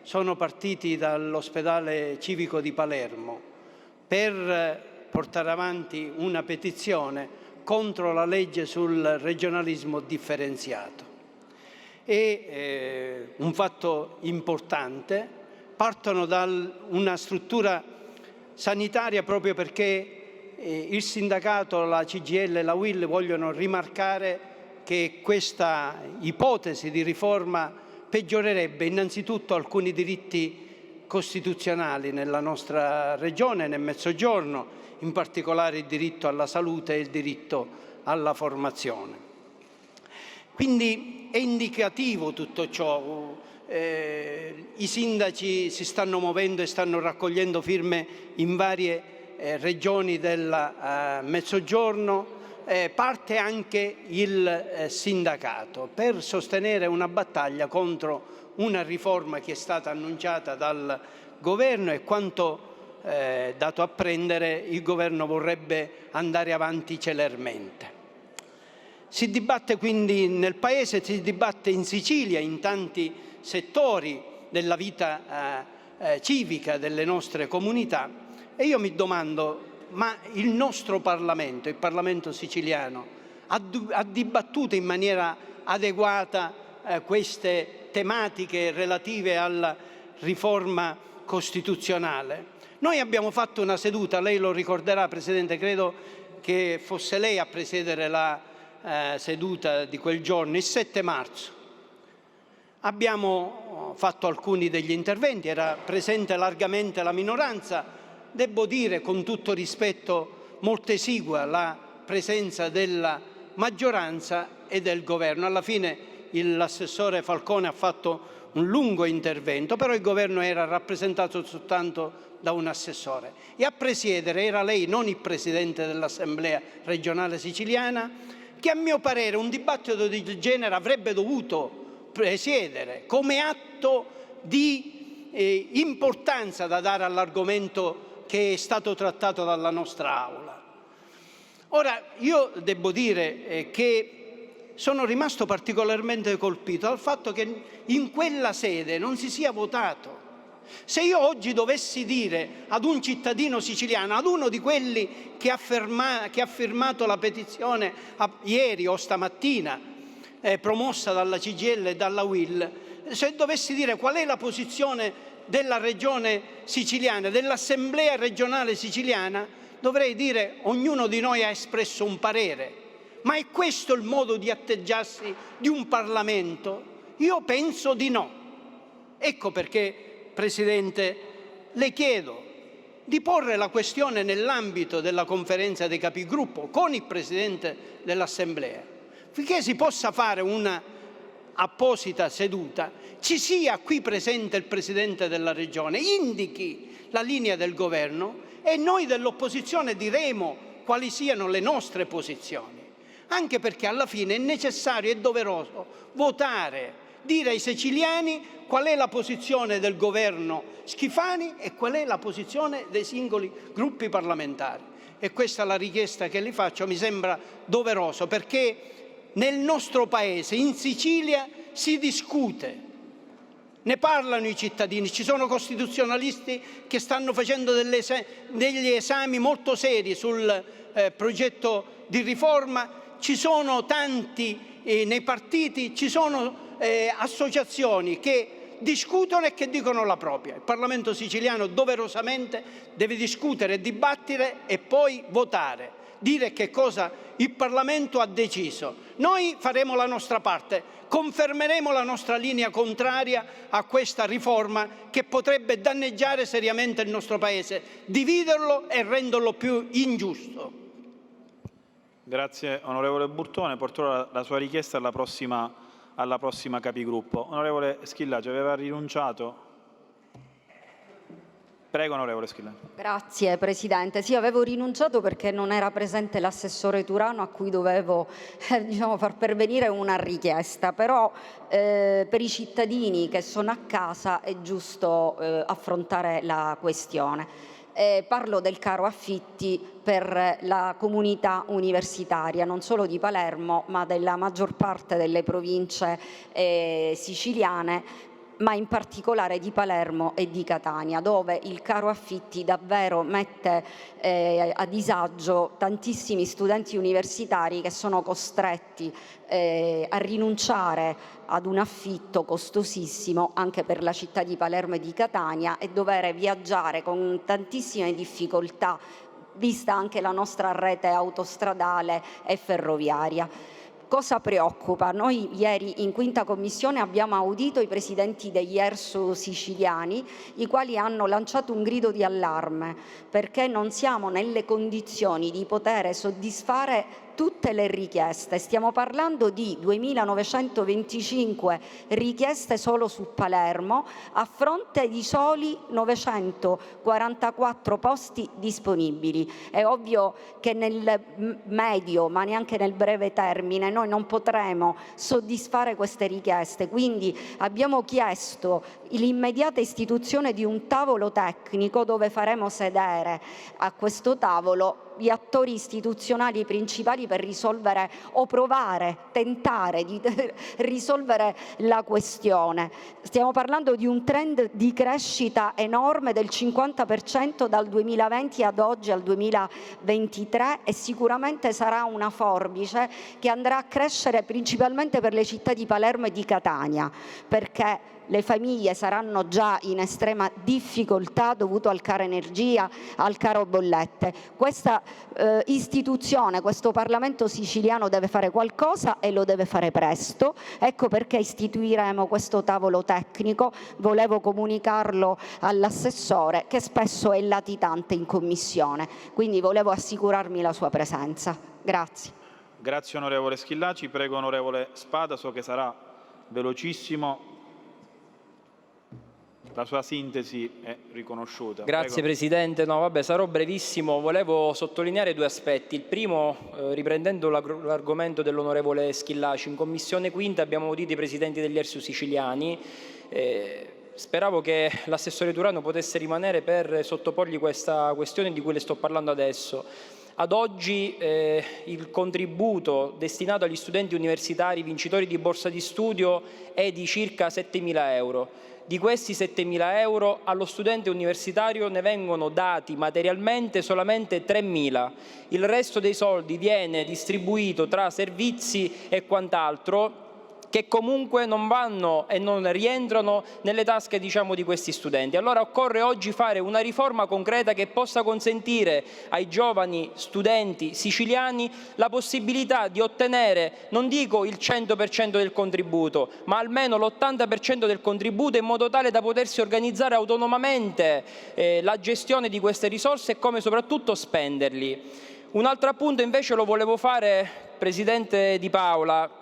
sono partiti dall'ospedale civico di Palermo per portare avanti una petizione contro la legge sul regionalismo differenziato. È un fatto importante, partono da una struttura sanitaria proprio perché il sindacato, la CGIL e la UIL vogliono rimarcare che questa ipotesi di riforma peggiorerebbe innanzitutto alcuni diritti costituzionali nella nostra regione, nel Mezzogiorno, in particolare il diritto alla salute e il diritto alla formazione. Quindi è indicativo tutto ciò. I sindaci si stanno muovendo e stanno raccogliendo firme in varie regioni del Mezzogiorno, parte anche il sindacato per sostenere una battaglia contro una riforma che è stata annunciata dal governo e quanto dato a prendere il governo vorrebbe andare avanti celermente. Si dibatte quindi nel Paese, si dibatte in Sicilia, in tanti settori della vita civica delle nostre comunità e io mi domando, ma il nostro Parlamento, il Parlamento siciliano, ha dibattuto in maniera adeguata queste tematiche relative alla riforma costituzionale? Noi abbiamo fatto una seduta, lei lo ricorderà Presidente, credo che fosse lei a presiedere la seduta di quel giorno, il 7 marzo. Abbiamo fatto alcuni degli interventi, era presente largamente la minoranza, devo dire con tutto rispetto molto esigua la presenza della maggioranza e del governo. Alla fine l'assessore Falcone ha fatto un lungo intervento, però il governo era rappresentato soltanto da un assessore e a presiedere era lei, non il Presidente dell'Assemblea regionale siciliana, che a mio parere un dibattito del genere avrebbe dovuto presiedere come atto di importanza da dare all'argomento che è stato trattato dalla nostra Aula. Ora, io devo dire che sono rimasto particolarmente colpito dal fatto che in quella sede non si sia votato. Se io oggi dovessi dire ad un cittadino siciliano, ad uno di quelli che ha firmato la petizione ieri o stamattina, promossa dalla CGIL e dalla UIL, se dovessi dire qual è la posizione della regione siciliana, dell'Assemblea regionale siciliana, dovrei dire ognuno di noi ha espresso un parere. Ma è questo il modo di atteggiarsi di un Parlamento? Io penso di no. Ecco perché, Presidente, le chiedo di porre la questione nell'ambito della conferenza dei capigruppo con il Presidente dell'Assemblea, finché si possa fare una apposita seduta, ci sia qui presente il Presidente della Regione, indichi la linea del Governo e noi dell'opposizione diremo quali siano le nostre posizioni, anche perché alla fine è necessario e doveroso votare dire ai siciliani qual è la posizione del governo Schifani e qual è la posizione dei singoli gruppi parlamentari. E questa è la richiesta che li faccio, mi sembra doveroso, perché nel nostro Paese, in Sicilia, si discute. Ne parlano i cittadini, ci sono costituzionalisti che stanno facendo degli esami molto seri sul progetto di riforma, ci sono tanti nei partiti, ci sono associazioni che discutono e che dicono la propria. Il Parlamento siciliano doverosamente deve discutere, dibattere e poi votare, dire che cosa il Parlamento ha deciso. Noi faremo la nostra parte, confermeremo la nostra linea contraria a questa riforma che potrebbe danneggiare seriamente il nostro Paese, dividerlo e renderlo più ingiusto. Grazie onorevole Burtone, porterò la sua richiesta alla prossima capigruppo. Onorevole Schillaci, aveva rinunciato? Prego, onorevole Schillaci. Grazie Presidente. Sì, avevo rinunciato perché non era presente l'assessore Turano a cui dovevo far pervenire una richiesta, però per i cittadini che sono a casa è giusto affrontare la questione. Parlo del caro affitti per la comunità universitaria, non solo di Palermo, ma della maggior parte delle province siciliane, ma in particolare di Palermo e di Catania, dove il caro affitti davvero mette a disagio tantissimi studenti universitari che sono costretti a rinunciare ad un affitto costosissimo anche per la città di Palermo e di Catania e dover viaggiare con tantissime difficoltà, vista anche la nostra rete autostradale e ferroviaria. Cosa preoccupa? Noi ieri in 5ª Commissione abbiamo audito i presidenti degli ERSU siciliani, i quali hanno lanciato un grido di allarme perché non siamo nelle condizioni di poter soddisfare tutte le richieste. Stiamo parlando di 2.925 richieste solo su Palermo a fronte di soli 944 posti disponibili. È ovvio che nel medio, ma neanche nel breve termine, noi non potremo soddisfare queste richieste, quindi abbiamo chiesto l'immediata istituzione di un tavolo tecnico dove faremo sedere a questo tavolo gli attori istituzionali principali per risolvere o tentare di risolvere la questione. Stiamo parlando di un trend di crescita enorme del 50% dal 2020 ad oggi al 2023 e sicuramente sarà una forbice che andrà a crescere principalmente per le città di Palermo e di Catania, perché le famiglie saranno già in estrema difficoltà dovuto al caro energia, al caro bollette. Questa istituzione, questo Parlamento siciliano deve fare qualcosa e lo deve fare presto. Ecco perché istituiremo questo tavolo tecnico. Volevo comunicarlo all'assessore che spesso è latitante in commissione, quindi volevo assicurarmi la sua presenza. Grazie. Grazie onorevole Schillaci, prego onorevole Spada, so che sarà velocissimo. La sua sintesi è riconosciuta. Grazie Prego. Presidente, sarò brevissimo, volevo sottolineare due aspetti. Il primo, riprendendo l'argomento dell'onorevole Schillaci, in Commissione Quinta abbiamo audito i presidenti degli ERSU siciliani, speravo che l'assessore Turano potesse rimanere per sottoporgli questa questione di cui le sto parlando adesso. Ad oggi il contributo destinato agli studenti universitari vincitori di borsa di studio è di circa 7.000 euro. Di questi 7.000 euro allo studente universitario ne vengono dati materialmente solamente 3.000. Il resto dei soldi viene distribuito tra servizi e quant'altro che comunque non vanno e non rientrano nelle tasche di questi studenti. Allora occorre oggi fare una riforma concreta che possa consentire ai giovani studenti siciliani la possibilità di ottenere, non dico il 100% del contributo, ma almeno l'80% del contributo in modo tale da potersi organizzare autonomamente la gestione di queste risorse e come soprattutto spenderli. Un altro appunto invece lo volevo fare, Presidente Di Paola,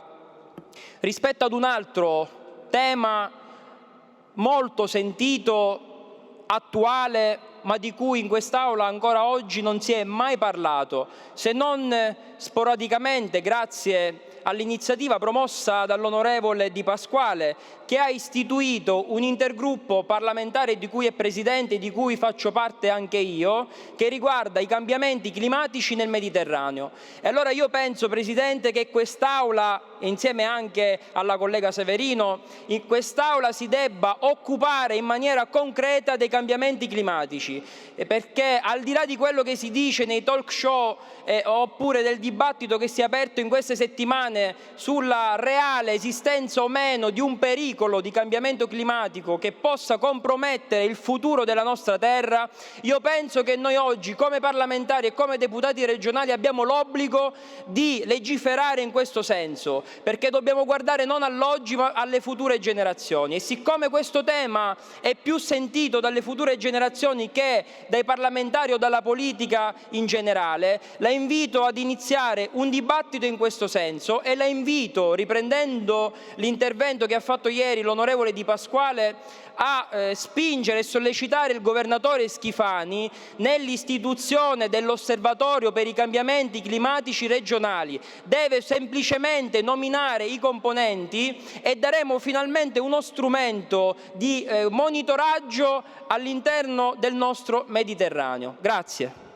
rispetto ad un altro tema molto sentito, attuale, ma di cui in quest'Aula ancora oggi non si è mai parlato, se non sporadicamente grazie all'iniziativa promossa dall'onorevole Di Pasquale, che ha istituito un intergruppo parlamentare di cui è presidente e di cui faccio parte anche io, che riguarda i cambiamenti climatici nel Mediterraneo. E allora io penso, Presidente, che quest'Aula, insieme anche alla collega Severino, in quest'Aula si debba occupare in maniera concreta dei cambiamenti climatici, perché al di là di quello che si dice nei talk show oppure del dibattito che si è aperto in queste settimane sulla reale esistenza o meno di un pericolo di cambiamento climatico che possa compromettere il futuro della nostra terra, io penso che noi oggi come parlamentari e come deputati regionali abbiamo l'obbligo di legiferare in questo senso, perché dobbiamo guardare non all'oggi ma alle future generazioni. E siccome questo tema è più sentito dalle future generazioni che dai parlamentari o dalla politica in generale, la invito ad iniziare un dibattito in questo senso e la invito, riprendendo l'intervento che ha fatto ieri l'onorevole Di Pasquale, a spingere e sollecitare il governatore Schifani nell'istituzione dell'osservatorio per i cambiamenti climatici regionali. Deve semplicemente nominare i componenti e daremo finalmente uno strumento di monitoraggio all'interno del nostro Mediterraneo. Grazie.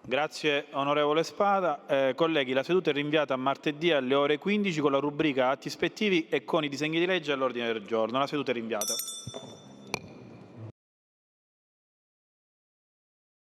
Grazie onorevole Spada. Colleghi, la seduta è rinviata a martedì alle ore 15 con la rubrica atti ispettivi e con i disegni di legge all'ordine del giorno. La seduta è rinviata.